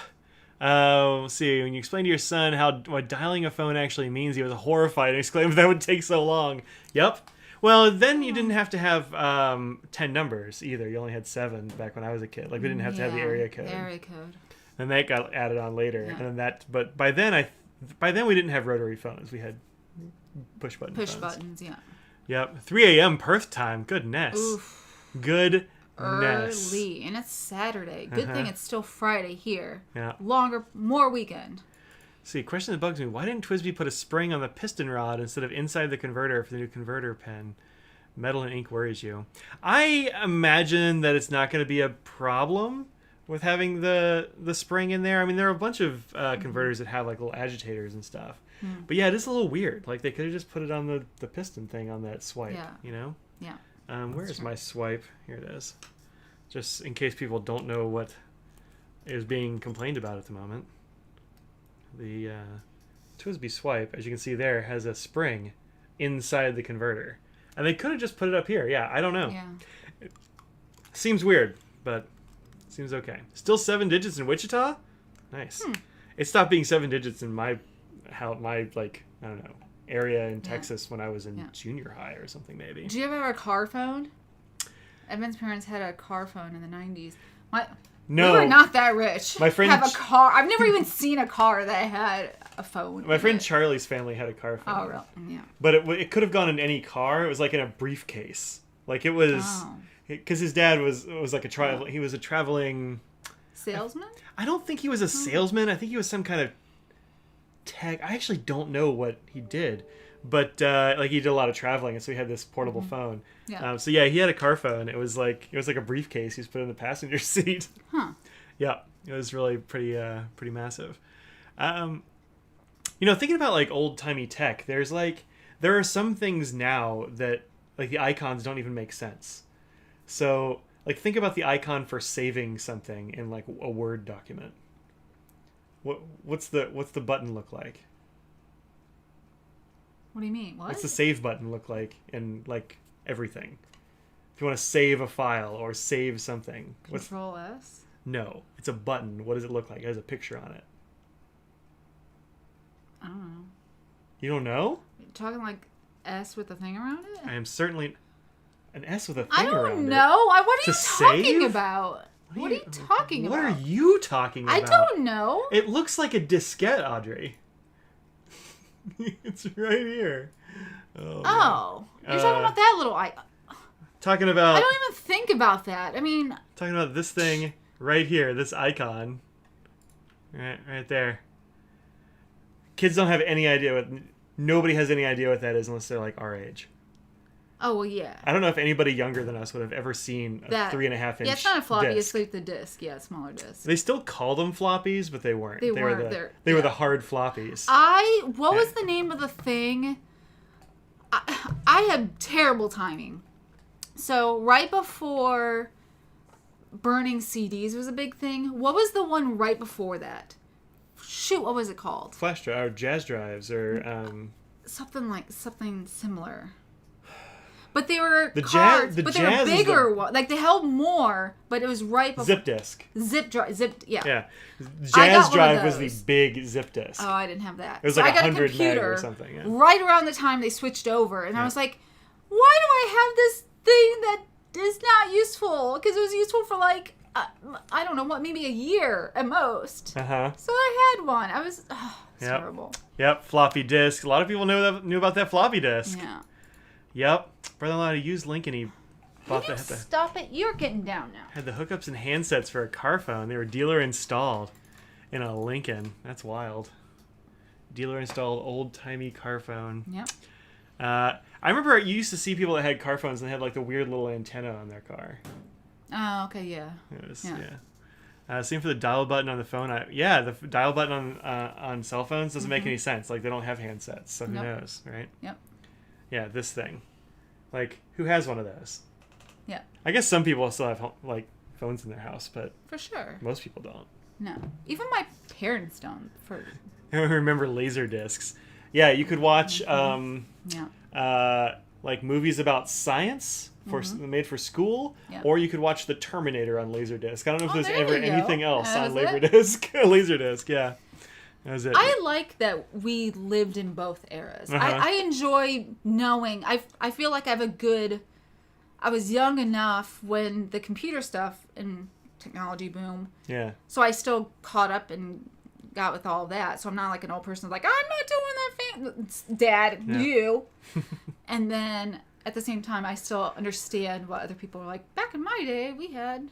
Let's see. When you explained to your son what dialing a phone actually means, he was horrified and exclaimed that would take so long. Yep. Well, then you didn't have to have 10 numbers either. You only had 7 back when I was a kid. Like we didn't have to have the area code. Area code. And that got added on later. Yeah. And then but by then we didn't have rotary phones. We had push button phones. Push buttons, yeah. Yep. 3 a.m. Perth time. Goodness. Oof. Goodness. Early, and it's Saturday. Good thing it's still Friday here. Yeah. More weekend. See, question that bugs me: why didn't Twisby put a spring on the piston rod instead of inside the converter for the new converter pen? Metal and ink worries you. I imagine that it's not going to be a problem with having the spring in there. I mean, there are a bunch of converters that have like little agitators and stuff. But yeah, it is a little weird. Like they could have just put it on the piston thing on that swipe. Yeah. You know? Yeah. Where is my swipe? Here it is. Just in case people don't know what is being complained about at the moment. The Twisby swipe, as you can see there, has a spring inside the converter. And they could have just put it up here. Yeah, I don't know. Yeah. It seems weird, but seems okay. Still 7 digits in Wichita? Nice. It stopped being 7 digits in my like, I don't know, area in Texas when I was in junior high or something maybe. Did you ever have a car phone? Evan's parents had a car phone in the 90s. No. We were not that rich. My friend have a car. I've never even seen a car that had a phone. My friend Charlie's family had a car phone. Oh, really? Yeah. But it could have gone in any car. It was like in a briefcase. Like it was, because his dad was like he was a traveling salesman. I don't think he was a salesman. I think he was some kind of tech. I actually don't know what he did, but like he did a lot of traveling, and so he had this portable phone. Yeah. So yeah, he had a car phone. It was like a briefcase. He was put in the passenger seat. Huh. Yeah, it was really pretty massive. Thinking about like old timey tech, there are some things now that like the icons don't even make sense. So like think about the icon for saving something in like a Word document. What's the button look like? What do you mean? What? What's the save button look like in like everything? If you want to save a file or save something, Control S? No, it's a button. What does it look like? It has a picture on it. I don't know. You don't know? You're talking like S with a thing around it? I am certainly an S with a thing I around don't it. know. What are you talking save? about? What are you talking about? What are you talking about? I don't know. It looks like a diskette, Audrey. It's right here. Oh. You're talking about that little icon. Talking about... I don't even think about that. I mean... Talking about this thing right here, this icon. Right there. Kids don't have any idea nobody has any idea what that is unless they're like our age. Oh, well, yeah. I don't know if anybody younger than us would have ever seen a 3.5 inch. Yeah, it's not a floppy, disc. it's like the disc. Yeah, smaller disc. They still call them floppies, but they weren't. They were the hard floppies. What was the name of the thing? I had terrible timing. So right before burning CDs was a big thing. What was the one right before that? Shoot, what was it called? Flash drive, or jazz drives, or something similar. But they were the cards, the but they jazz were bigger. Like they held more, but it was right before. Zip disk. Yeah. Yeah. Jazz drive was the big zip disk. Oh, I didn't have that. It was so like I got 100 a computer meg or something. Yeah. right around the time they switched over, and I was like, why do I have this thing that is not useful? Because it was useful for like, I don't know what, maybe a year at most. Uh-huh. So I had one. I was, terrible. Yep, floppy disk. A lot of people knew about that floppy disk. Yeah. Yep. Brother-in-law used Lincoln. He bought that. Stop it. You're getting down now. Had the hookups and handsets for a car phone. They were dealer installed in a Lincoln. That's wild. Dealer installed old-timey car phone. Yep. I remember you used to see people that had car phones and they had like the weird little antenna on their car. Oh, okay, yeah. It was, same for the dial button on the phone. The dial button on cell phones doesn't make any sense. Like they don't have handsets, so who knows, right? Yep. Yeah, this thing. Like, who has one of those? Yeah. I guess some people still have like phones in their house, but for sure, most people don't. No, even my parents don't. I remember laser discs. Yeah, you could watch like movies about science made for school, or you could watch The Terminator on Laserdisc. I don't know if there's ever anything else on Laserdisc. Yeah, that was it. I like that we lived in both eras. I enjoy knowing. I feel like I was young enough when the computer stuff and technology boom. Yeah. So I still caught up and got with all that. So I'm not like an old person like, I'm not doing that. Dad, you. And then at the same time, I still understand what other people are like. Back in my day, we had.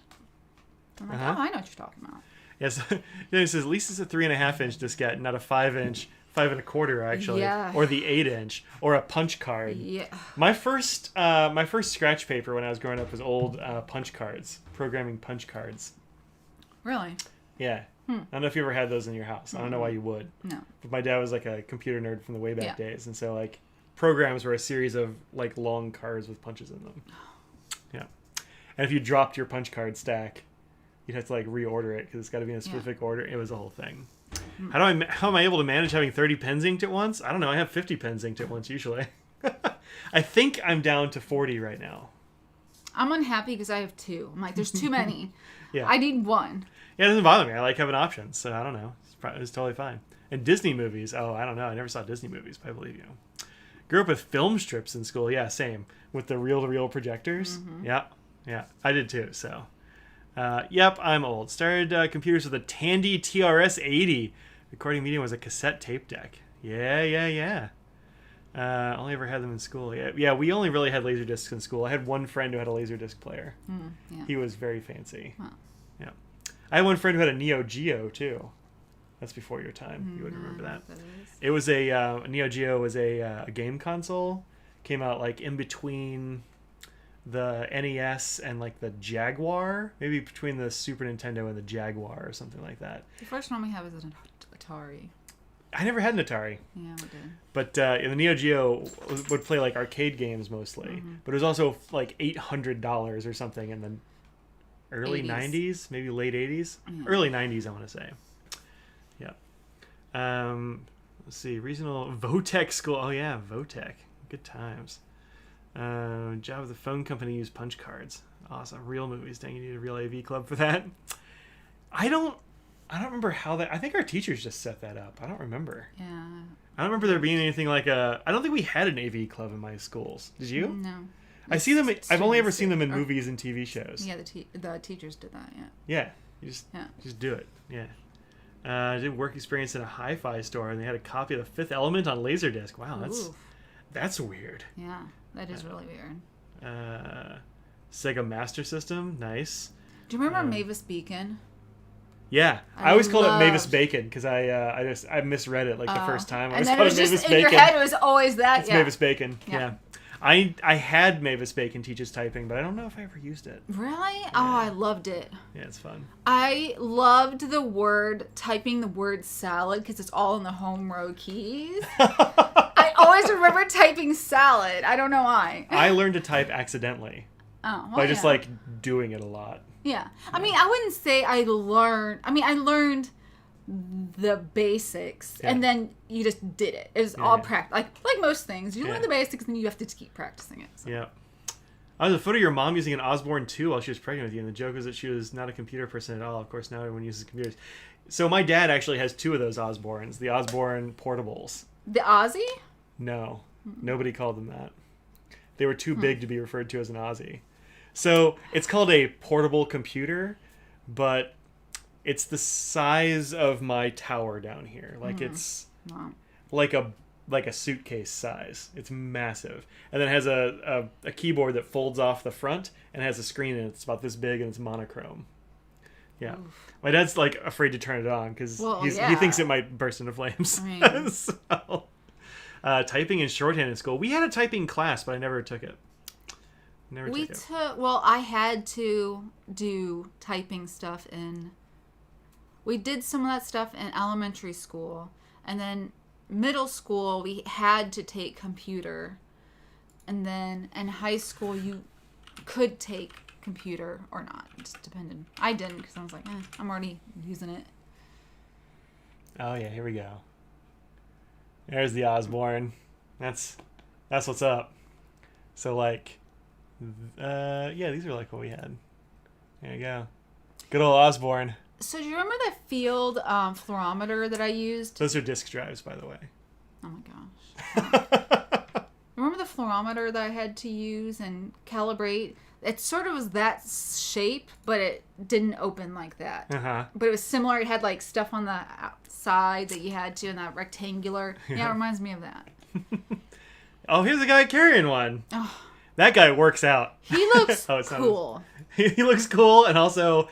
I'm like, oh, I know what you're talking about. Yes. It says at least it's a 3.5 inch diskette, not a 5 inch, 5 1/4 actually, or the 8 inch, or a punch card. Yeah. My first scratch paper when I was growing up was old punch cards, programming punch cards. Really? Yeah. I don't know if you ever had those in your house. I don't know why you would. No. But my dad was like a computer nerd from the way back days, and so like programs were a series of like long cards with punches in them. Yeah. And if you dropped your punch card stack, you'd have to like reorder it because it's got to be in a specific order. It was a whole thing. How am I able to manage having 30 pens inked at once? I don't know. I have 50 pens inked at once usually. I think I'm down to 40 right now. I'm unhappy because I have 2. I'm like, there's too many. Yeah. I need 1. Yeah, it doesn't bother me. I like having options, so I don't know. It's totally fine. And Disney movies. Oh, I don't know. I never saw Disney movies, but I believe you. Grew up with film strips in school. Yeah, same. With the reel-to-reel projectors. Yeah. I did too, so. Yep, I'm old. Started computers with a Tandy TRS-80. Recording medium was a cassette tape deck. Yeah. Only ever had them in school. Yeah, we only really had laser discs in school. I had one friend who had a laser disc player. Yeah. He was very fancy. Wow. Yeah. I had one friend who had a Neo Geo, too. That's before your time. You wouldn't remember that. It was a Neo Geo was a game console. Came out like in between the NES and like the Jaguar, maybe between the Super Nintendo and the Jaguar or something like that. The first one we had was an Atari. I never had an Atari. Yeah, we did. But the Neo Geo would play like arcade games mostly. But it was also like $800 or something in the early 90s, maybe late 80s. Early 90s, I want to say. Yeah. Let's see. Regional Votech School. Oh, yeah, Votech. Good times. Job with the phone company used punch cards. Awesome. Real movies. Dang, you need a real AV club for that. I don't remember how that. I think our teachers just set that up. I don't remember. Yeah. I don't remember there being anything like a. I don't think we had an AV club in my schools. Did you? No. I see them. I've only ever seen them in movies and TV shows. Yeah, the teachers did that. Yeah. Yeah. You just do it. Yeah. I did work experience in a hi-fi store, and they had a copy of The Fifth Element on Laserdisc. Wow, that's weird. Yeah, that is really weird. Sega Master System, nice. Do you remember Mavis Beacon? Yeah, I always called it Mavis Bacon because I misread it like the first time. I and always then called it was it Mavis just Bacon. in your head. It was always that. It's Mavis Bacon. Yeah. I had Mavis Bacon teach us typing, but I don't know if I ever used it. Really? Yeah. Oh, I loved it. Yeah, it's fun. I loved typing the word salad because it's all in the home row keys. I always remember typing salad. I don't know why. I learned to type accidentally. Oh, well, by just like doing it a lot. Yeah. I mean, I wouldn't say I learned the basics and then you just did it. It was all practice. Like most things. You learn the basics and then you have to keep practicing it. So. Yeah. I was a photo of your mom using an Osborne 2 while she was pregnant with you, and the joke was that she was not a computer person at all. Of course, now everyone uses computers. So my dad actually has two of those Osbornes, the Osborne portables. The Aussie? No. Nobody called them that. They were too big to be referred to as an Aussie. So it's called a portable computer, but it's the size of my tower down here. Like it's like a suitcase size. It's massive. And then it has a keyboard that folds off the front and has a screen in it. It's about this big and it's monochrome. Yeah. Oof. My dad's like afraid to turn it on because he thinks it might burst into flames. I mean. So, typing and shorthand in school. We had a typing class, but I never took it. I had to do typing stuff we did some of that stuff in elementary school, and then middle school we had to take computer, and then in high school you could take computer or not. It just depended. I didn't because I was like, I'm already using it. Oh yeah, here we go. There's the Osborne. That's what's up. So like, these are like what we had. There you go. Good old Osborne. So do you remember that field fluorometer that I used? Those are disk drives, by the way. Oh my gosh. Remember the fluorometer that I had to use and calibrate? It sort of was that shape, but it didn't open like that. Uh-huh. But it was similar. It had like stuff on the outside that you had to, and that rectangular. Yeah, it reminds me of that. Oh, here's a guy carrying one. Oh. That guy works out. He looks cool. He looks cool, and also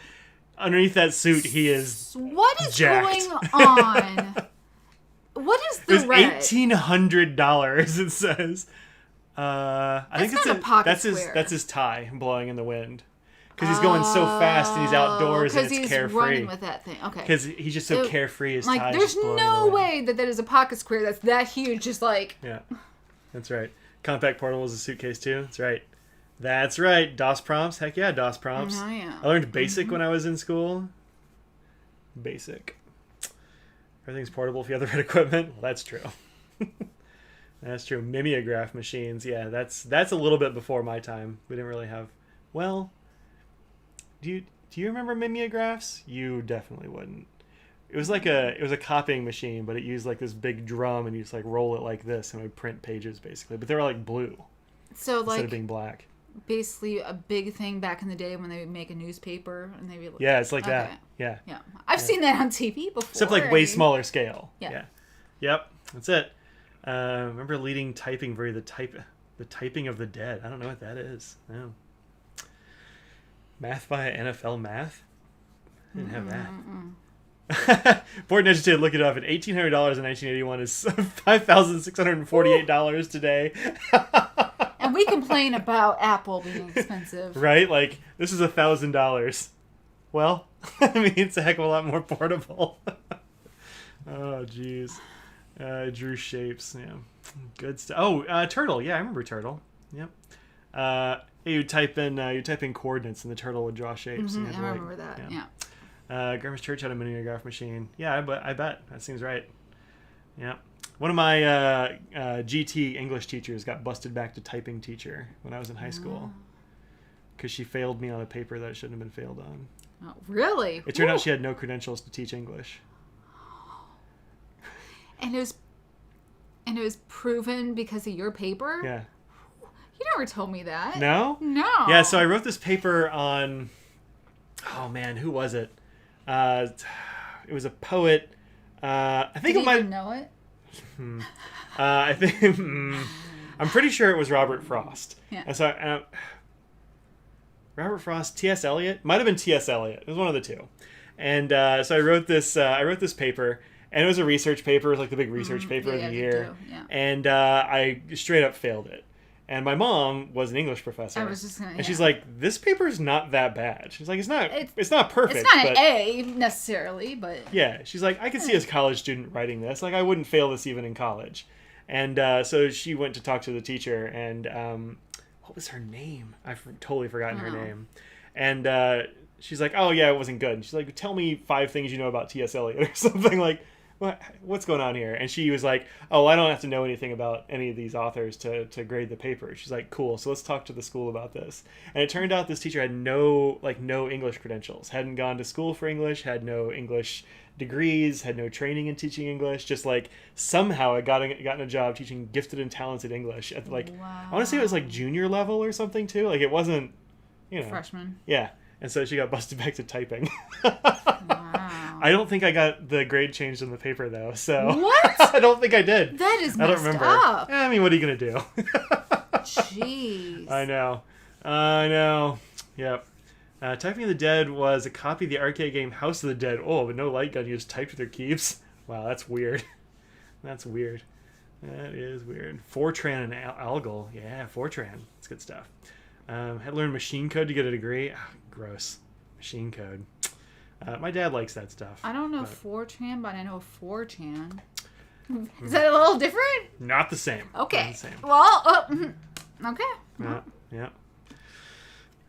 underneath that suit, he is What is jacked. Going on? What is the red? $1,800. It says. I think it's a pocket square. That's his tie blowing in the wind. Because he's going so fast and he's outdoors and it's carefree. Because he's running with that thing. Okay. Because he's just so carefree. His tie there's just blowing no in the wind. way that is a pocket square that's that huge. Just like. Yeah, that's right. Compact portable is a suitcase too. That's right. That's right. DOS prompts. Heck yeah, DOS prompts. Oh, yeah. I learned BASIC when I was in school. BASIC. Everything's portable if you have the right equipment. Well, that's true. That's true. Mimeograph machines. Yeah, that's a little bit before my time. We didn't really have. Well, do you remember mimeographs? You definitely wouldn't. It was a copying machine, but it used like this big drum, and you just like roll it like this, and it would print pages basically. But they were like blue. So instead of being black. basically a big thing back in the day when they would make a newspaper and they would. Yeah, it's like that. Yeah. Yeah, I've seen that on TV before. Except like way smaller scale. Yeah. Yep. That's it. Remember leading typing for the typing of the dead. I don't know what that is. No. Math by NFL Math. I didn't have that. Board and Educated, look it up. At $1,800 in 1981 is $5,648 today. And we complain about Apple being expensive. Right? Like, this is $1,000. Well, I mean, it's a heck of a lot more portable. Oh, jeez. Drew shapes. Yeah. Good stuff. Oh, Turtle. Yeah, I remember Turtle. Yep. You type in coordinates and the turtle would draw shapes. I remember that. Yeah. Grandma's Church had a mimeograph machine. Yeah, I bet. That seems right. Yeah. One of my GT English teachers got busted back to typing teacher when I was in high school. Because she failed me on a paper that I shouldn't have been failed on. Oh, really? It turned out she had no credentials to teach English. And it was proven because of your paper? Yeah. You never told me that. No? No. Yeah, so I wrote this paper on... Oh, man, who was it? It was a poet. I think Did it might... even know it? I think... I'm pretty sure it was Robert Frost. Yeah. And so Robert Frost, T.S. Eliot? Might have been T.S. Eliot. It was one of the two. And so I wrote this paper, and it was a research paper. It was like the big research paper of the year. Yeah. And I straight up failed it. And my mom was an English professor. I was just gonna. And she's like, "This paper's not that bad." She's like, "It's not perfect. It's not but, an A necessarily, but yeah." She's like, "I could see as a college student writing this. Like, I wouldn't fail this even in college." And so she went to talk to the teacher, and what was her name? I've totally forgotten her name. And she's like, "Oh yeah, it wasn't good." And she's like, "Tell me 5 things you know about T.S. Eliot or something like." What's going on here? And she was like, "Oh, I don't have to know anything about any of these authors to grade the paper." She's like, "Cool, so let's talk to the school about this." And it turned out this teacher had no English credentials, hadn't gone to school for English, had no English degrees, had no training in teaching English, just like somehow had gotten a job teaching gifted and talented English at wow. I want to say it was like junior level or something too. Like it wasn't, freshman. Yeah. And so she got busted back to typing. Wow. I don't think I got the grade changed in the paper though, so what? I don't think I did. That is messed I don't remember. up. I mean, what are you gonna do? Jeez. I know. Yep. Typing of the Dead was a copy of the arcade game House of the Dead. Oh, but no light gun. You just typed with your keeps. Wow, that's weird. That is weird. Fortran and Algol. Yeah, Fortran. That's good stuff. Had to learn machine code to get a degree. Oh, gross. Machine code. My dad likes that stuff. I don't know 4chan, but I know 4chan. Is that a little different? Not the same. Okay. Not the same. Well, okay. Yeah.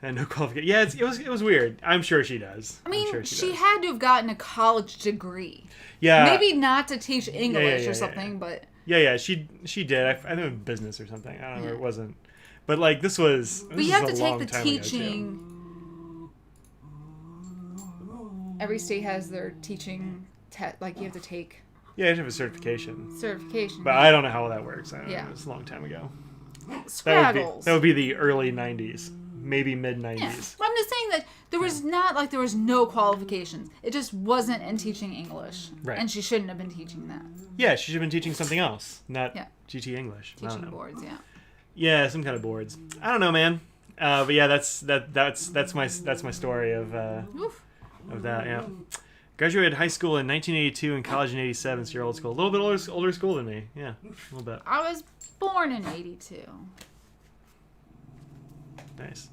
And no qualification. Yeah, it was weird. I'm sure she does. I mean, I'm sure she does. had to have gotten a college degree. Yeah. Maybe not to teach English yeah, or something, but... Yeah, she did. I think it was business or something. I don't know. It wasn't. But like this was. But you have to take the teaching. Every state has their teaching like you have to take. Yeah, you have to have a certification. But I don't know how that works. I don't know. It was a long time ago. Scraggles. That would be the early 90s, maybe mid 90s. Yeah. But I'm just saying that there was there was no qualifications. It just wasn't in teaching English. Right. And she shouldn't have been teaching that. Yeah, she should have been teaching something else, not GT English. Teaching boards, yeah. Yeah, some kind of boards. I don't know, man. But yeah, that's my story of that. Yeah, graduated high school in 1982 and college in 87. So you're old school, a little bit older school than me. Yeah, a little bit. I was born in 82. Nice.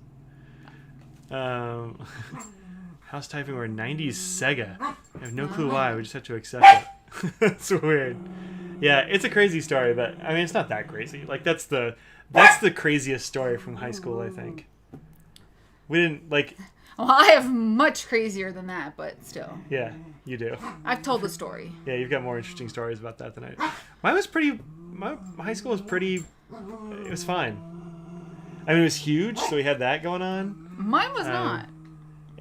House typing or 90s Sega. I have no clue why. We just have to accept it. It's weird. Yeah, it's a crazy story, but I mean, it's not that crazy. Like that's the craziest story from high school, I think. We didn't like. Well, I have much crazier than that, but still. Yeah, you do. I've told the story. Yeah, you've got more interesting stories about that than I do. Mine was pretty. My high school was pretty. It was fine. I mean, it was huge, so we had that going on. Mine was not.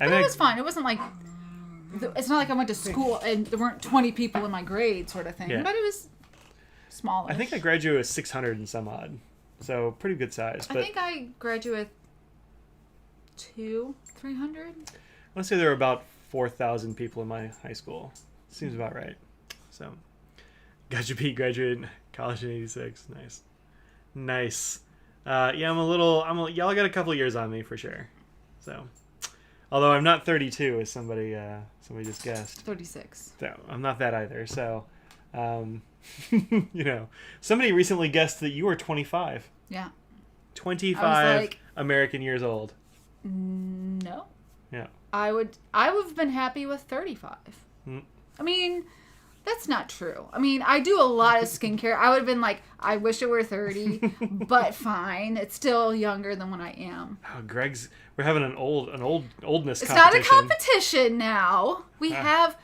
I mean, it was fine. It wasn't like. It's not like I went to school and there weren't 20 people in my grade, sort of thing. Yeah. But it was smaller. I think I graduated with 600 and some odd, so pretty good size. But I think I graduated 300. I want to say there were about 4,000 people in my high school. Seems about right. So, Gotcha Pete graduated college in '86. Nice. Yeah, y'all got a couple of years on me for sure. So, although I'm not 32, as somebody just guessed. 36. So I'm not that either. So, somebody recently guessed that you were 25. Yeah. 25 like, American years old. No. Yeah. I would have been happy with 35. Mm. I mean, that's not true. I mean, I do a lot of skincare. I would have been like, I wish it were 30, but fine. It's still younger than what I am. Oh, we're having an oldness it's competition. Not a competition now. We have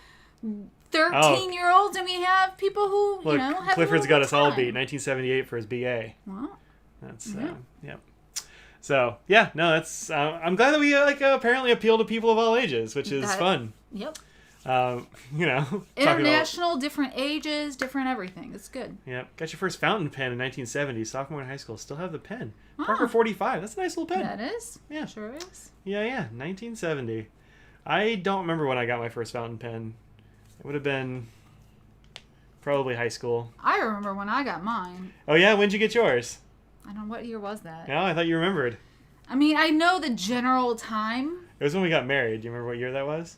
13-year-olds and we have people who, Look, have Clifford's a got us all time. beat. 1978 for his BA. Well, That's, yeah. So, yeah, no, that's, I'm glad that we, apparently appeal to people of all ages, which is fun. Yep. International, different ages, different everything. It's good. Yeah. Got your first fountain pen in 1970, sophomore in high school. Still have the pen. Parker 45. That's a nice little pen. That is. Yeah. Sure is. Yeah. 1970. I don't remember when I got my first fountain pen. It would have been probably high school. I remember when I got mine. Oh, yeah? When'd you get yours? I don't know, what year was that? No, I thought you remembered. I mean, I know the general time. It was when we got married. Do you remember what year that was?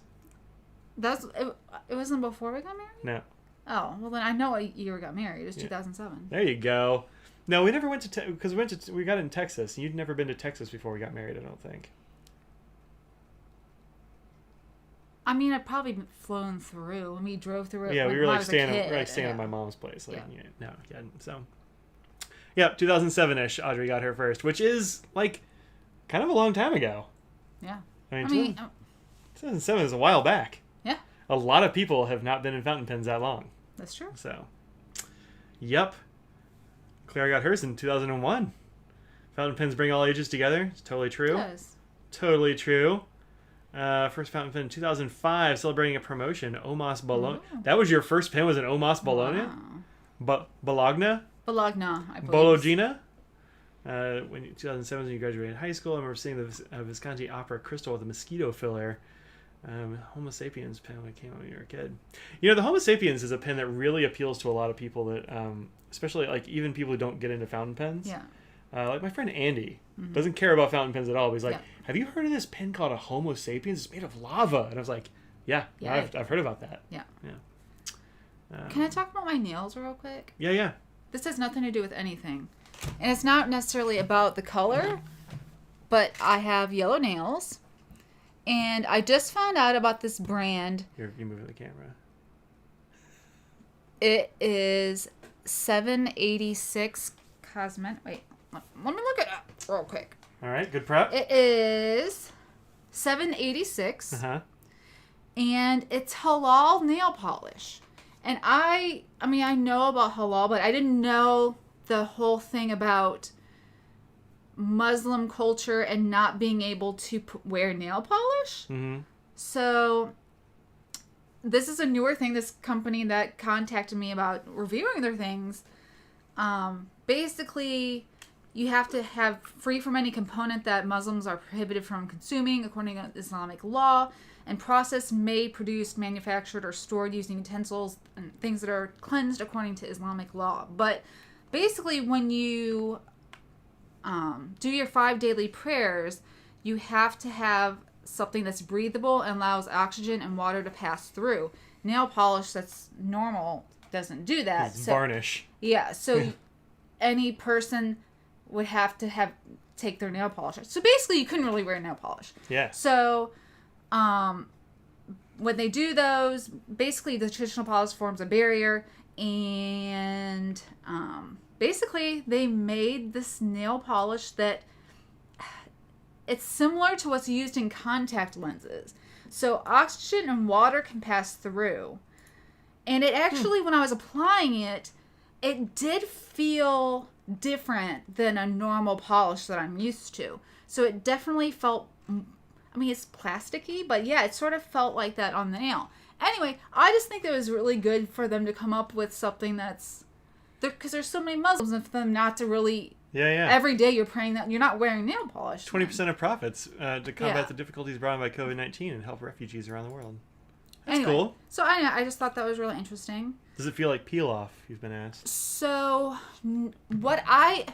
It wasn't before we got married? No. Oh, well then I know what year we got married. It was 2007. There you go. No, we never went to because we got in Texas. You'd never been to Texas before we got married, I don't think. I mean, I'd probably flown through. We drove through it. Yeah, when we were I like was a staying kid. at my mom's place. Like, no, yeah. So, yeah, 2007-ish. Audrey got her first, which is like kind of a long time ago. Yeah. I mean 2007 is a while back. Yeah. A lot of people have not been in fountain pens that long. That's true. So, yep. Claire got hers in 2001. Fountain pens bring all ages together. It's totally true. It does. Totally true. First fountain pen in 2005, celebrating a promotion. Omos Bologna. Ooh. That was your first pen, was an Omos Bologna? Wow. Bologna? Bologna, I believe. Bologna? When 2007, when you graduated high school, I remember seeing the Visconti Opera Crystal with a mosquito filler. Homo sapiens pen when it came out when you were a kid. The Homo sapiens is a pen that really appeals to a lot of people that, especially like even people who don't get into fountain pens. Yeah. Like my friend Andy doesn't care about fountain pens at all. But he's like, have you heard of this pen called a Homo sapiens? It's made of lava. And I was like, yeah. I've heard about that. Yeah. Yeah. Can I talk about my nails real quick? Yeah. This has nothing to do with anything. And it's not necessarily about the color, but I have yellow nails. And I just found out about this brand. You're moving the camera. It is 786 Cosmetic. Wait, let me look it up real quick. All right, good prep. It is 786. Uh-huh. And it's halal nail polish. And I mean, I know about halal, but I didn't know the whole thing about Muslim culture and not being able to wear nail polish. Mm-hmm. So this is a newer thing. This company that contacted me about reviewing their things, basically you have to have free from any component that Muslims are prohibited from consuming according to Islamic law, and processed, made, produced, manufactured, or stored using utensils and things that are cleansed according to Islamic law. But basically when you do your 5 daily prayers, you have to have something that's breathable and allows oxygen and water to pass through. Nail polish that's normal doesn't do that. It's varnish. Yeah, so any person would have to take their nail polish. So basically you couldn't really wear nail polish. Yeah. So when they do those, basically the traditional polish forms a barrier, and basically they made this nail polish that it's similar to what's used in contact lenses. So oxygen and water can pass through. And it actually, when I was applying it, it did feel different than a normal polish that I'm used to. So it definitely felt, I mean, it's plasticky, but yeah, it sort of felt like that on the nail. Anyway, I just think it was really good for them to come up with something that's, because there's so many Muslims, and for them not to really Yeah. Every day you're praying that you're not wearing nail polish. 20% of profits to combat Yeah. the difficulties brought on by COVID-19 and help refugees around the world. That's Anyway, cool. So I just thought that was really interesting. Does it feel like peel off? You've been asked. So what I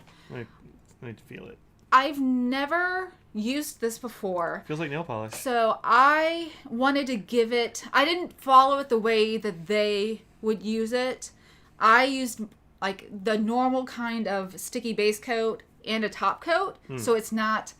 need to feel it. I've never used this before. Feels like nail polish. So I wanted to give it. I didn't follow it the way that they would use it. I used like the normal kind of sticky base coat and a top coat, so it's not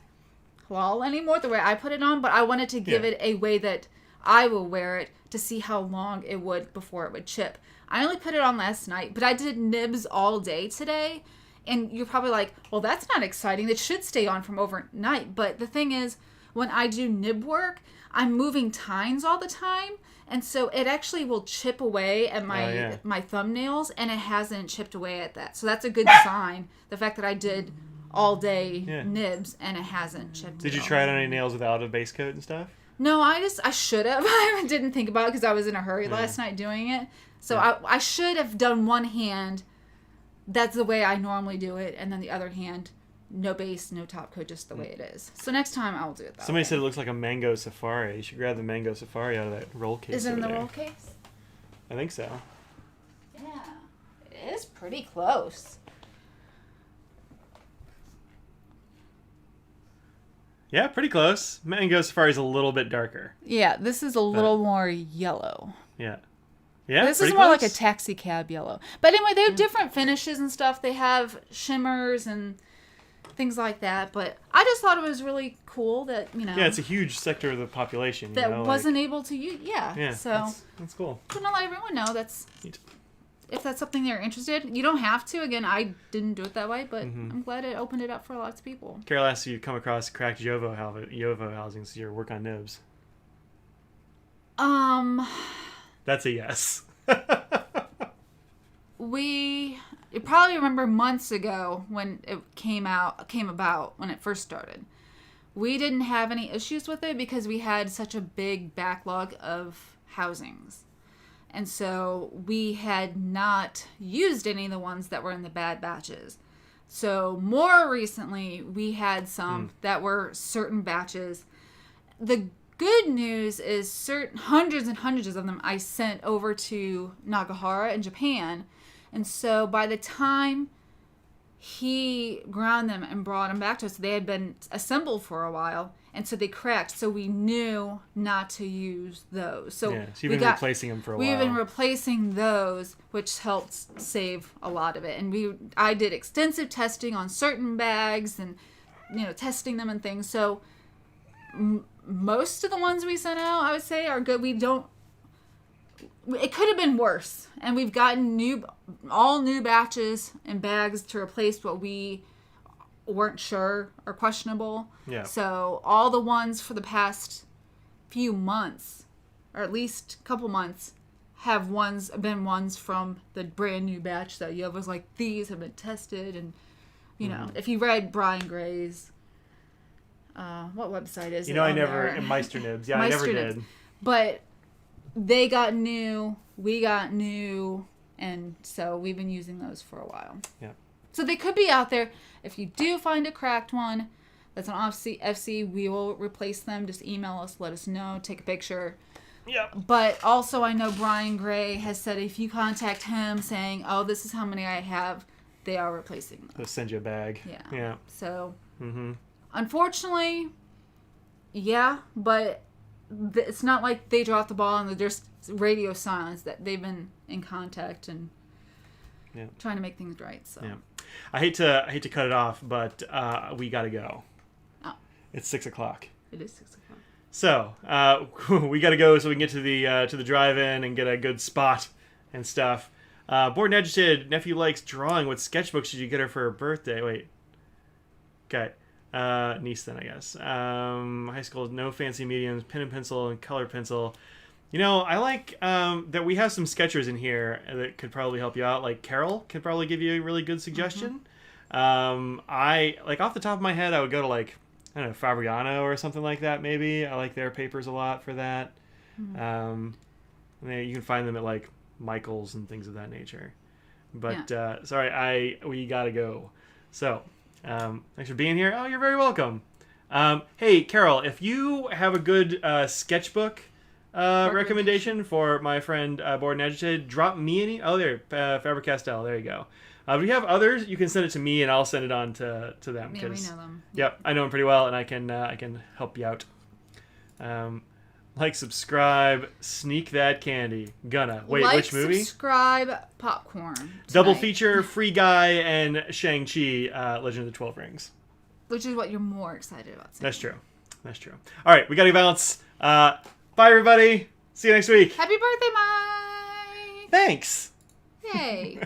halal anymore the way I put it on. But I wanted to give it a way that I will wear it to see how long it would before it would chip. I only put it on last night, but I did nibs all day today. And you're probably like, well, that's not exciting. It should stay on from overnight. But the thing is, when I do nib work, I'm moving tines all the time. And so it actually will chip away at my thumbnails, and it hasn't chipped away at that. So that's a good sign. The fact that I did all day nibs and it hasn't chipped. Did you try it on any nails without a base coat and stuff? No, I should have. I didn't think about it because I was in a hurry last night doing it. So I should have done one hand. That's the way I normally do it. And then the other hand, no base, no top coat, just the way it is. So next time I'll do it that Somebody way. said it looks like a mango safari. You should grab the mango safari out of that roll case. Is it in the there. roll case? I think so. Yeah. It is pretty close. Yeah, pretty close. Mango safari is a little bit darker. Yeah, this is a little more yellow. Yeah. Yeah, This is pretty more close. like a taxi cab yellow. But anyway, they have different finishes and stuff. They have shimmers and things like that. But I just thought it was really cool that, Yeah, it's a huge sector of the population. that you know, wasn't able to use. Yeah. Yeah, So that's cool. to let everyone know that's Neat. if that's something they're interested. You don't have to. Again, I didn't do it that way, but I'm glad it opened it up for lots of people. Carol asks you come across cracked Yovo housings to your work on nibs. That's a yes. You probably remember months ago when it came about when it first started. We didn't have any issues with it because we had such a big backlog of housings. And so we had not used any of the ones that were in the bad batches. So more recently, we had some that were certain batches. The good news is hundreds and hundreds of them I sent over to Nagahara in Japan. And so by the time he ground them and brought them back to us, they had been assembled for a while. And so they cracked. So we knew not to use those. So you've been replacing them for a while. We've been replacing those, which helped save a lot of it. And I did extensive testing on certain bags and, testing them and things. So most of the ones we sent out, I would say, are good. It could have been worse. And we've gotten all new batches and bags to replace what we weren't sure or questionable. Yeah. So all the ones for the past few months, or at least a couple months, have been ones from the brand new batch that Yova's like, these have been tested. And, if you read Brian Gray's, what website is it? I never, Meister Nibs. Yeah, I never did. But they got new, we got new, and so we've been using those for a while. Yeah. So they could be out there. If you do find a cracked one that's an FC, we will replace them. Just email us, let us know, take a picture. Yeah. But also I know Brian Gray has said if you contact him saying, oh, this is how many I have, they are replacing them. They'll send you a bag. Yeah. Yeah. So, unfortunately, yeah, but it's not like they dropped the ball and there's radio silence. That they've been in contact and trying to make things right. So yeah. I hate to cut it off, but we gotta go. Oh. It's 6:00. It is 6:00. So we gotta go so we can get to the drive-in and get a good spot and stuff. Bored and agitated. Nephew likes drawing. What sketchbooks should you get her for her birthday? Wait. Okay. Niece then, I guess. High school, no fancy mediums, pen and pencil and color pencil. I like that we have some sketchers in here that could probably help you out. Like Carol could probably give you a really good suggestion. I like off the top of my head, I would go to like, I don't know, Fabriano or something like that. Maybe I like their papers a lot for that. You can find them at like Michael's and things of that nature. But sorry, we gotta go. So Thanks for being here. Oh, you're very welcome. Hey, Carol, if you have a good sketchbook recommendation for my friend Bored and Agitated, drop me any. Oh, there, Faber-Castell. There you go. If you have others, you can send it to me, and I'll send it on to them. Yeah, we know them. Yep, I know them pretty well, and I can help you out. Like, subscribe, sneak that candy. Gonna. Wait, like, which movie? Subscribe, popcorn. Double tonight. feature, Free Guy and Shang-Chi, Legend of the 12 Rings. Which is what you're more excited about. Seeing. That's true. That's true. All right, we got to bounce. Bye, everybody. See you next week. Happy birthday, Mike! Thanks. Yay.